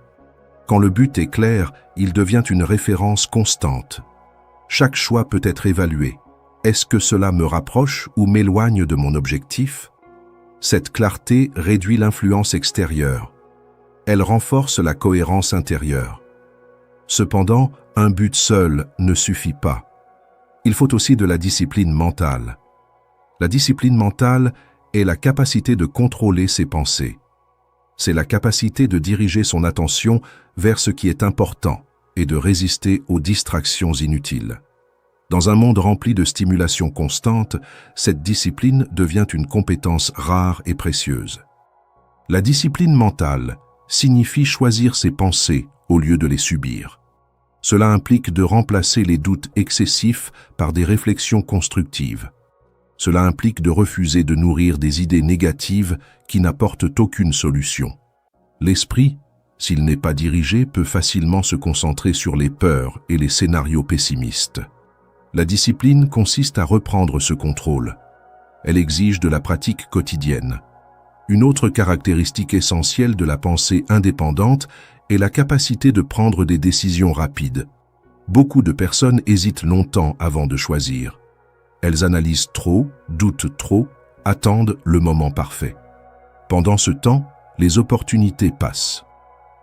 Quand le but est clair, il devient une référence constante. Chaque choix peut être évalué. Est-ce que cela me rapproche ou m'éloigne de mon objectif? Cette clarté réduit l'influence extérieure. Elle renforce la cohérence intérieure. Cependant, un but seul ne suffit pas. Il faut aussi de la discipline mentale. La discipline mentale est la capacité de contrôler ses pensées. C'est la capacité de diriger son attention vers ce qui est important et de résister aux distractions inutiles. Dans un monde rempli de stimulations constantes, cette discipline devient une compétence rare et précieuse. La discipline mentale signifie choisir ses pensées au lieu de les subir. Cela implique de remplacer les doutes excessifs par des réflexions constructives. Cela implique de refuser de nourrir des idées négatives qui n'apportent aucune solution. L'esprit, s'il n'est pas dirigé, peut facilement se concentrer sur les peurs et les scénarios pessimistes. La discipline consiste à reprendre ce contrôle. Elle exige de la pratique quotidienne. Une autre caractéristique essentielle de la pensée indépendante est la capacité de prendre des décisions rapides. Beaucoup de personnes hésitent longtemps avant de choisir. Elles analysent trop, doutent trop, attendent le moment parfait. Pendant ce temps, les opportunités passent.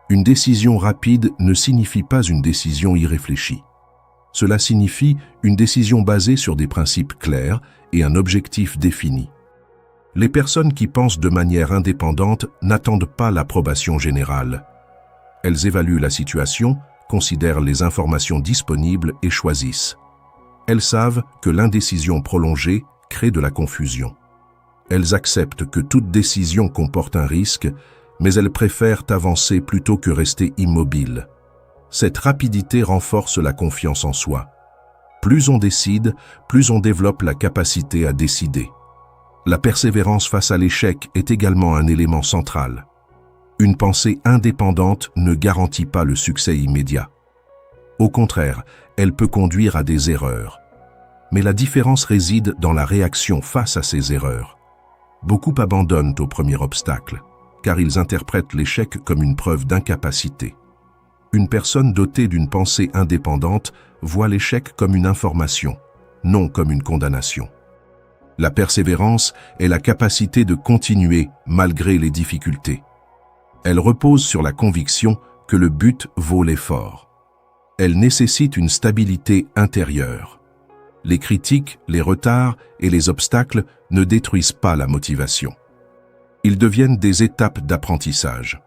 Une décision rapide ne signifie pas une décision irréfléchie. Cela signifie une décision basée sur des principes clairs et un objectif défini. Les personnes qui pensent de manière indépendante n'attendent pas l'approbation générale. Elles évaluent la situation, considèrent les informations disponibles et choisissent. Elles savent que l'indécision prolongée crée de la confusion. Elles acceptent que toute décision comporte un risque, mais elles préfèrent avancer plutôt que rester immobiles. Cette rapidité renforce la confiance en soi. Plus on décide, plus on développe la capacité à décider. La persévérance face à l'échec est également un élément central. Une pensée indépendante ne garantit pas le succès immédiat. Au contraire, elle peut conduire à des erreurs. Mais la différence réside dans la réaction face à ces erreurs. Beaucoup abandonnent au premier obstacle, car ils interprètent l'échec comme une preuve d'incapacité. Une personne dotée d'une pensée indépendante voit l'échec comme une information, non comme une condamnation. La persévérance est la capacité de continuer malgré les difficultés. Elle repose sur la conviction que le but vaut l'effort. Elle nécessite une stabilité intérieure. Les critiques, les retards et les obstacles ne détruisent pas la motivation. Ils deviennent des étapes d'apprentissage.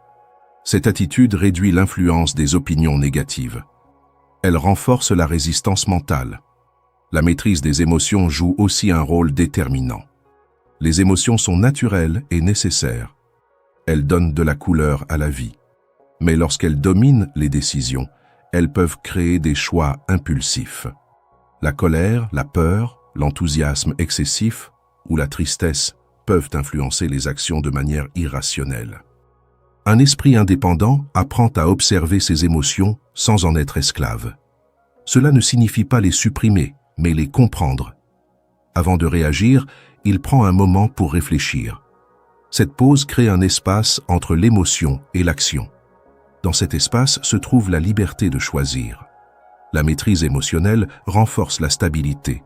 Cette attitude réduit l'influence des opinions négatives. Elle renforce la résistance mentale. La maîtrise des émotions joue aussi un rôle déterminant. Les émotions sont naturelles et nécessaires. Elles donnent de la couleur à la vie. Mais lorsqu'elles dominent les décisions, elles peuvent créer des choix impulsifs. La colère, la peur, l'enthousiasme excessif ou la tristesse peuvent influencer les actions de manière irrationnelle. Un esprit indépendant apprend à observer ses émotions sans en être esclave. Cela ne signifie pas les supprimer, mais les comprendre. Avant de réagir, il prend un moment pour réfléchir. Cette pause crée un espace entre l'émotion et l'action. Dans cet espace se trouve la liberté de choisir. La maîtrise émotionnelle renforce la stabilité.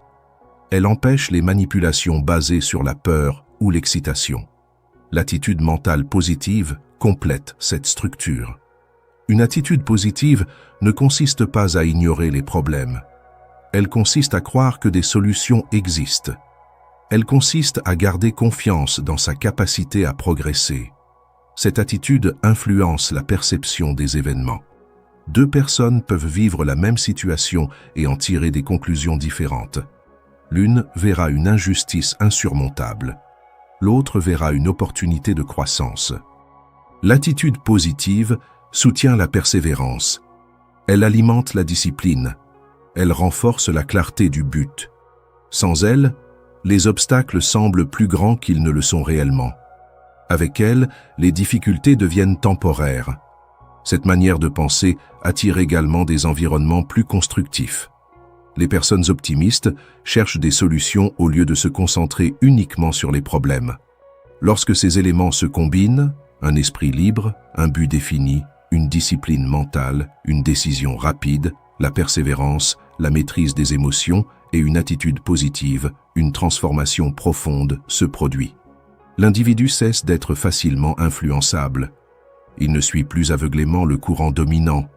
Elle empêche les manipulations basées sur la peur ou l'excitation. L'attitude mentale positive complète cette structure. Une attitude positive ne consiste pas à ignorer les problèmes. Elle consiste à croire que des solutions existent. Elle consiste à garder confiance dans sa capacité à progresser. Cette attitude influence la perception des événements. Deux personnes peuvent vivre la même situation et en tirer des conclusions différentes. L'une verra une injustice insurmontable. L'autre verra une opportunité de croissance. L'attitude positive soutient la persévérance. Elle alimente la discipline. Elle renforce la clarté du but. Sans elle, les obstacles semblent plus grands qu'ils ne le sont réellement. Avec elle, les difficultés deviennent temporaires. Cette manière de penser attire également des environnements plus constructifs. Les personnes optimistes cherchent des solutions au lieu de se concentrer uniquement sur les problèmes. Lorsque ces éléments se combinent, un esprit libre, un but défini, une discipline mentale, une décision rapide, la persévérance, la maîtrise des émotions et une attitude positive, une transformation profonde se produit. L'individu cesse d'être facilement influençable. Il ne suit plus aveuglément le courant dominant.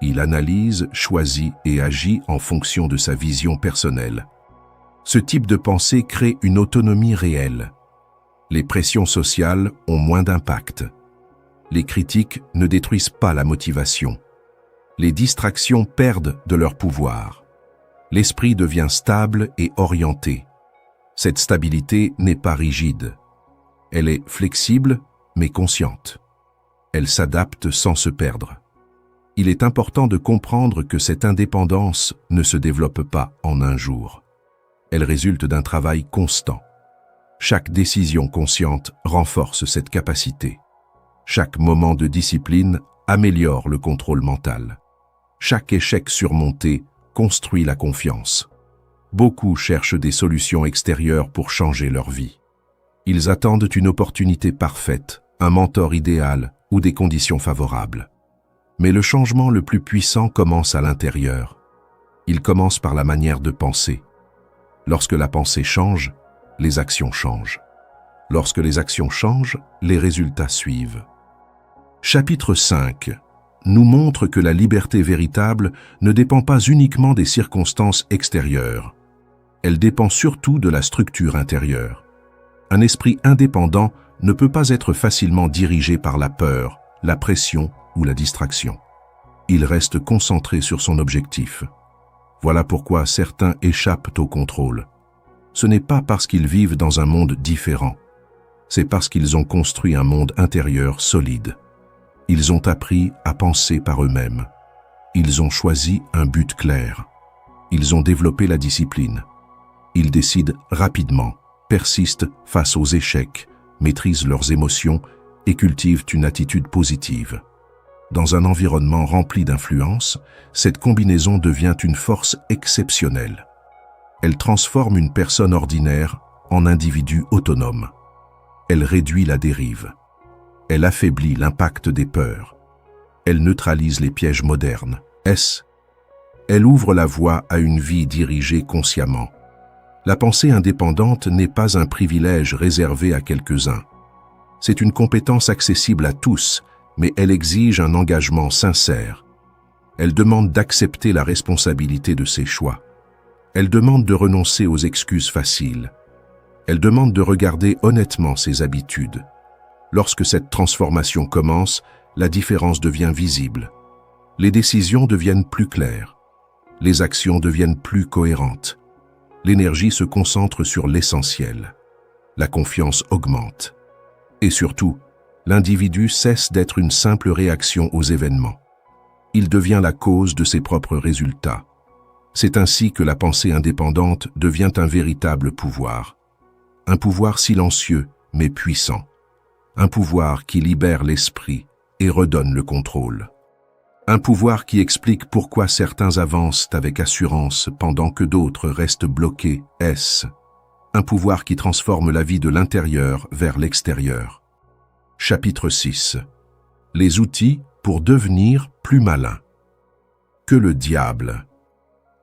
Il analyse, choisit et agit en fonction de sa vision personnelle. Ce type de pensée crée une autonomie réelle. Les pressions sociales ont moins d'impact. Les critiques ne détruisent pas la motivation. Les distractions perdent de leur pouvoir. L'esprit devient stable et orienté. Cette stabilité n'est pas rigide. Elle est flexible, mais consciente. Elle s'adapte sans se perdre. Il est important de comprendre que cette indépendance ne se développe pas en un jour. Elle résulte d'un travail constant. Chaque décision consciente renforce cette capacité. Chaque moment de discipline améliore le contrôle mental. Chaque échec surmonté construit la confiance. Beaucoup cherchent des solutions extérieures pour changer leur vie. Ils attendent une opportunité parfaite, un mentor idéal ou des conditions favorables. Mais le changement le plus puissant commence à l'intérieur. Il commence par la manière de penser. Lorsque la pensée change, les actions changent. Lorsque les actions changent, les résultats suivent. Chapitre 5 nous montre que la liberté véritable ne dépend pas uniquement des circonstances extérieures. Elle dépend surtout de la structure intérieure. Un esprit indépendant ne peut pas être facilement dirigé par la peur, la pression ou la distraction. Il reste concentré sur son objectif. Voilà pourquoi certains échappent au contrôle. Ce n'est pas parce qu'ils vivent dans un monde différent. C'est parce qu'ils ont construit un monde intérieur solide. Ils ont appris à penser par eux-mêmes. Ils ont choisi un but clair. Ils ont développé la discipline. Ils décident rapidement, persistent face aux échecs, maîtrisent leurs émotions et cultivent une attitude positive. Dans un environnement rempli d'influence, cette combinaison devient une force exceptionnelle. Elle transforme une personne ordinaire en individu autonome. Elle réduit la dérive. Elle affaiblit l'impact des peurs. Elle neutralise les pièges modernes. Elle ouvre la voie à une vie dirigée consciemment. La pensée indépendante n'est pas un privilège réservé à quelques-uns. C'est une compétence accessible à tous, mais elle exige un engagement sincère. Elle demande d'accepter la responsabilité de ses choix. Elle demande de renoncer aux excuses faciles. Elle demande de regarder honnêtement ses habitudes. Lorsque cette transformation commence, la différence devient visible. Les décisions deviennent plus claires. Les actions deviennent plus cohérentes. L'énergie se concentre sur l'essentiel. La confiance augmente. Et surtout, l'individu cesse d'être une simple réaction aux événements. Il devient la cause de ses propres résultats. C'est ainsi que la pensée indépendante devient un véritable pouvoir. Un pouvoir silencieux, mais puissant. Un pouvoir qui libère l'esprit et redonne le contrôle. Un pouvoir qui explique pourquoi certains avancent avec assurance pendant que d'autres restent bloqués. Est-ce un pouvoir qui transforme la vie de l'intérieur vers l'extérieur? Chapitre 6. Les outils pour devenir plus malin. Que le diable.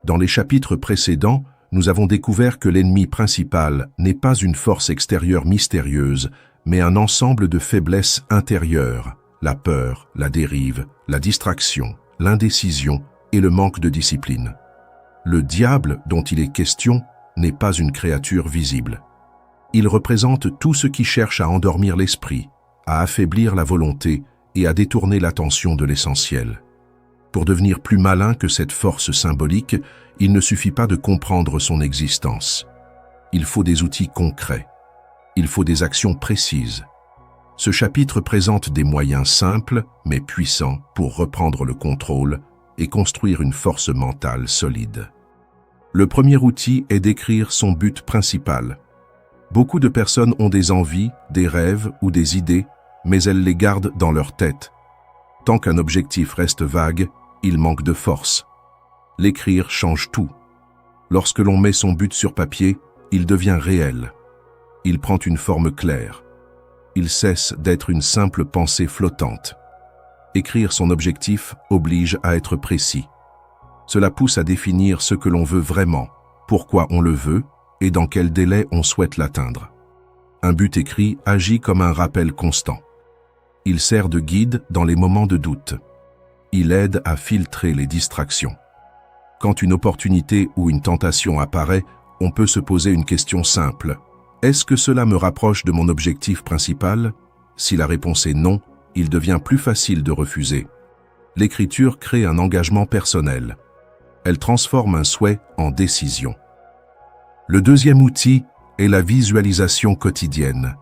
Dans les chapitres précédents, nous avons découvert que l'ennemi principal n'est pas une force extérieure mystérieuse, mais un ensemble de faiblesses intérieures, la peur, la dérive, la distraction, l'indécision et le manque de discipline. Le diable dont il est question n'est pas une créature visible. Il représente tout ce qui cherche à endormir l'esprit, à affaiblir la volonté et à détourner l'attention de l'essentiel. Pour devenir plus malin que cette force symbolique, il ne suffit pas de comprendre son existence. Il faut des outils concrets. Il faut des actions précises. Ce chapitre présente des moyens simples mais puissants pour reprendre le contrôle et construire une force mentale solide. Le premier outil est d'écrire son but principal. Beaucoup de personnes ont des envies, des rêves ou des idées, mais elles les gardent dans leur tête. Tant qu'un objectif reste vague, il manque de force. L'écrire change tout. Lorsque l'on met son but sur papier, il devient réel. Il prend une forme claire. Il cesse d'être une simple pensée flottante. Écrire son objectif oblige à être précis. Cela pousse à définir ce que l'on veut vraiment, pourquoi on le veut et dans quel délai on souhaite l'atteindre. Un but écrit agit comme un rappel constant. Il sert de guide dans les moments de doute. Il aide à filtrer les distractions. Quand une opportunité ou une tentation apparaît, on peut se poser une question simple. Est-ce que cela me rapproche de mon objectif principal? Si la réponse est non, il devient plus facile de refuser. L'écriture crée un engagement personnel. Elle transforme un souhait en décision. Le deuxième outil est la visualisation quotidienne.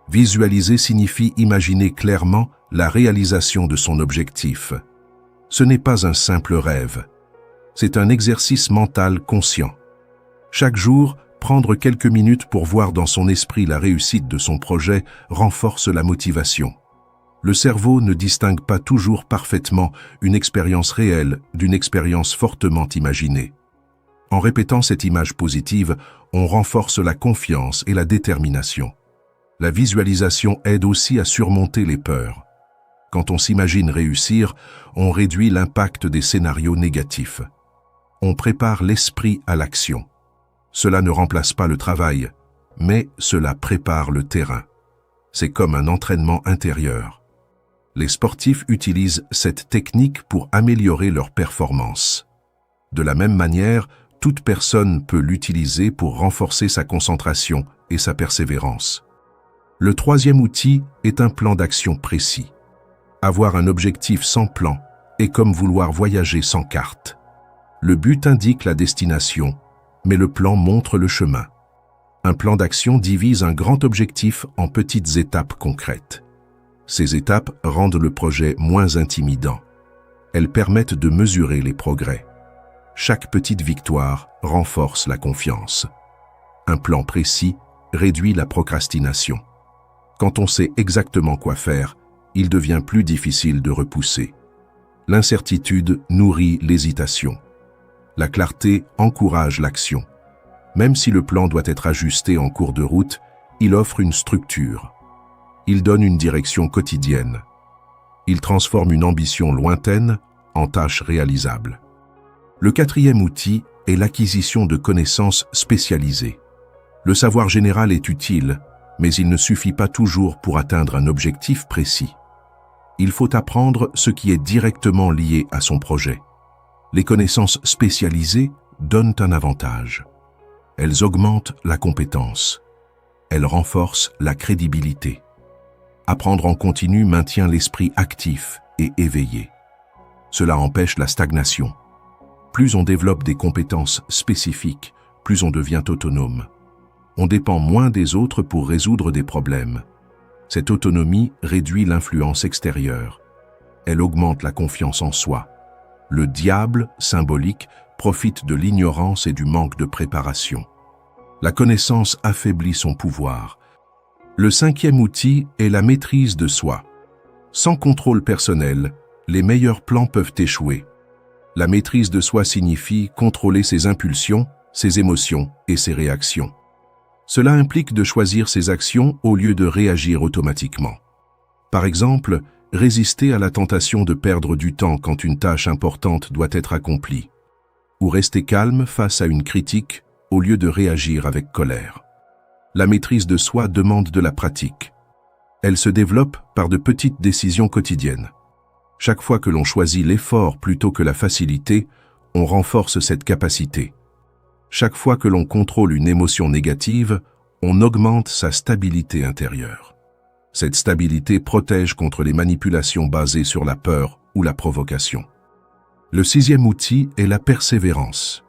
Visualiser signifie imaginer clairement la réalisation de son objectif. Ce n'est pas un simple rêve. C'est un exercice mental conscient. Chaque jour, prendre quelques minutes pour voir dans son esprit la réussite de son projet renforce la motivation. Le cerveau ne distingue pas toujours parfaitement une expérience réelle d'une expérience fortement imaginée. En répétant cette image positive, on renforce la confiance et la détermination. La visualisation aide aussi à surmonter les peurs. Quand on s'imagine réussir, on réduit l'impact des scénarios négatifs. On prépare l'esprit à l'action. Cela ne remplace pas le travail, mais cela prépare le terrain. C'est comme un entraînement intérieur. Les sportifs utilisent cette technique pour améliorer leur performance. De la même manière, toute personne peut l'utiliser pour renforcer sa concentration et sa persévérance. Le troisième outil est un plan d'action précis. Avoir un objectif sans plan est comme vouloir voyager sans carte. Le but indique la destination, mais le plan montre le chemin. Un plan d'action divise un grand objectif en petites étapes concrètes. Ces étapes rendent le projet moins intimidant. Elles permettent de mesurer les progrès. Chaque petite victoire renforce la confiance. Un plan précis réduit la procrastination. Quand on sait exactement quoi faire, il devient plus difficile de repousser. L'incertitude nourrit l'hésitation. La clarté encourage l'action. Même si le plan doit être ajusté en cours de route, il offre une structure. Il donne une direction quotidienne. Il transforme une ambition lointaine en tâche réalisable. Le quatrième outil est l'acquisition de connaissances spécialisées. Le savoir général est utile, mais il ne suffit pas toujours pour atteindre un objectif précis. Il faut apprendre ce qui est directement lié à son projet. Les connaissances spécialisées donnent un avantage. Elles augmentent la compétence. Elles renforcent la crédibilité. Apprendre en continu maintient l'esprit actif et éveillé. Cela empêche la stagnation. Plus on développe des compétences spécifiques, plus on devient autonome. On dépend moins des autres pour résoudre des problèmes. Cette autonomie réduit l'influence extérieure. Elle augmente la confiance en soi. Le diable, symbolique, profite de l'ignorance et du manque de préparation. La connaissance affaiblit son pouvoir. Le cinquième outil est la maîtrise de soi. Sans contrôle personnel, les meilleurs plans peuvent échouer. La maîtrise de soi signifie contrôler ses impulsions, ses émotions et ses réactions. Cela implique de choisir ses actions au lieu de réagir automatiquement. Par exemple, résister à la tentation de perdre du temps quand une tâche importante doit être accomplie, ou rester calme face à une critique au lieu de réagir avec colère. La maîtrise de soi demande de la pratique. Elle se développe par de petites décisions quotidiennes. Chaque fois que l'on choisit l'effort plutôt que la facilité, on renforce cette capacité. Chaque fois que l'on contrôle une émotion négative, on augmente sa stabilité intérieure. Cette stabilité protège contre les manipulations basées sur la peur ou la provocation. Le sixième outil est la persévérance.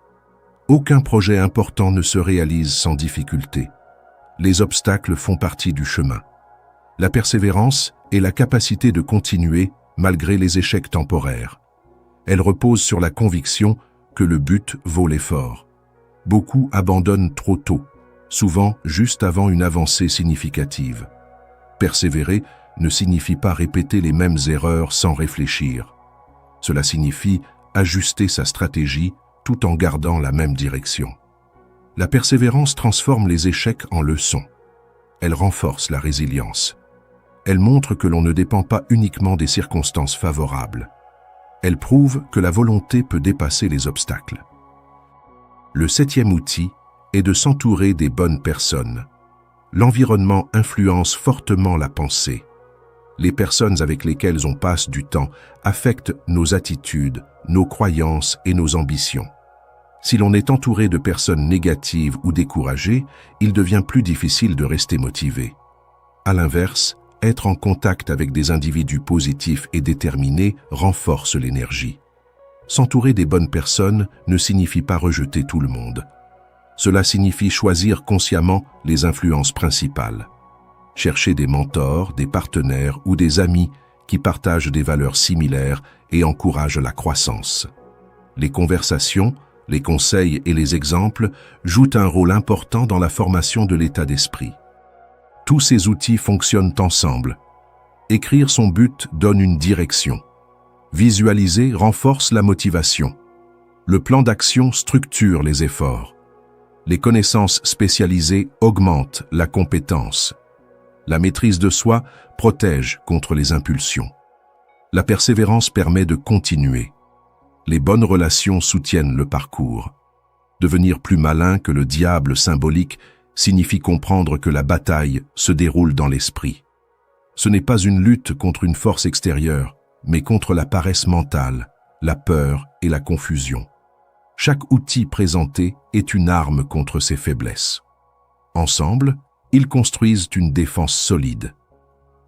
Aucun projet important ne se réalise sans difficulté. Les obstacles font partie du chemin. La persévérance est la capacité de continuer malgré les échecs temporaires. Elle repose sur la conviction que le but vaut l'effort. Beaucoup abandonnent trop tôt, souvent juste avant une avancée significative. Persévérer ne signifie pas répéter les mêmes erreurs sans réfléchir. Cela signifie ajuster sa stratégie tout en gardant la même direction. La persévérance transforme les échecs en leçons. Elle renforce la résilience. Elle montre que l'on ne dépend pas uniquement des circonstances favorables. Elle prouve que la volonté peut dépasser les obstacles. Le septième outil est de s'entourer des bonnes personnes. L'environnement influence fortement la pensée. Les personnes avec lesquelles on passe du temps affectent nos attitudes, nos croyances et nos ambitions. Si l'on est entouré de personnes négatives ou découragées, il devient plus difficile de rester motivé. À l'inverse, être en contact avec des individus positifs et déterminés renforce l'énergie. S'entourer des bonnes personnes ne signifie pas rejeter tout le monde. Cela signifie choisir consciemment les influences principales. Chercher des mentors, des partenaires ou des amis qui partagent des valeurs similaires et encouragent la croissance. Les conversations, les conseils et les exemples jouent un rôle important dans la formation de l'état d'esprit. Tous ces outils fonctionnent ensemble. Écrire son but donne une direction. Visualiser renforce la motivation. Le plan d'action structure les efforts. Les connaissances spécialisées augmentent la compétence. La maîtrise de soi protège contre les impulsions. La persévérance permet de continuer. Les bonnes relations soutiennent le parcours. Devenir plus malin que le diable symbolique signifie comprendre que la bataille se déroule dans l'esprit. Ce n'est pas une lutte contre une force extérieure, mais contre la paresse mentale, la peur et la confusion. Chaque outil présenté est une arme contre ces faiblesses. Ensemble, ils construisent une défense solide.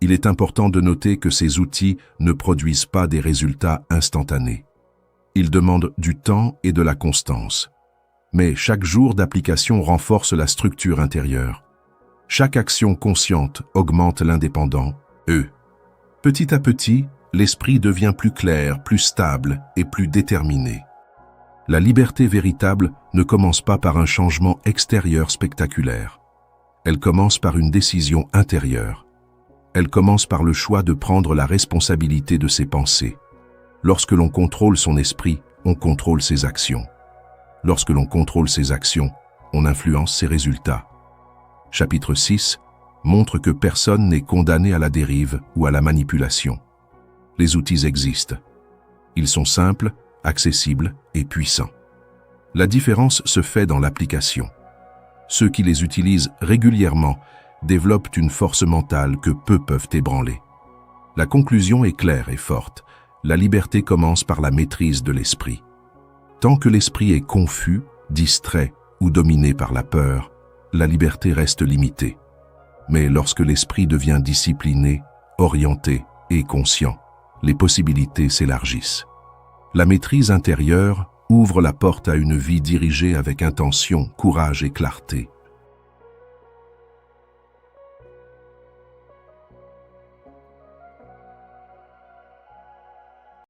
Il est important de noter que ces outils ne produisent pas des résultats instantanés. Ils demandent du temps et de la constance. Mais chaque jour d'application renforce la structure intérieure. Chaque action consciente augmente l'indépendant, Petit à petit, l'esprit devient plus clair, plus stable et plus déterminé. La liberté véritable ne commence pas par un changement extérieur spectaculaire. Elle commence par une décision intérieure. Elle commence par le choix de prendre la responsabilité de ses pensées. Lorsque l'on contrôle son esprit, on contrôle ses actions. Lorsque l'on contrôle ses actions, on influence ses résultats. Chapitre 6 montre que personne n'est condamné à la dérive ou à la manipulation. Les outils existent. Ils sont simples, accessibles et puissants. La différence se fait dans l'application. Ceux qui les utilisent régulièrement développent une force mentale que peu peuvent ébranler. La conclusion est claire et forte. La liberté commence par la maîtrise de l'esprit. Tant que l'esprit est confus, distrait ou dominé par la peur, la liberté reste limitée. Mais lorsque l'esprit devient discipliné, orienté et conscient, les possibilités s'élargissent. La maîtrise intérieure ouvre la porte à une vie dirigée avec intention, courage et clarté.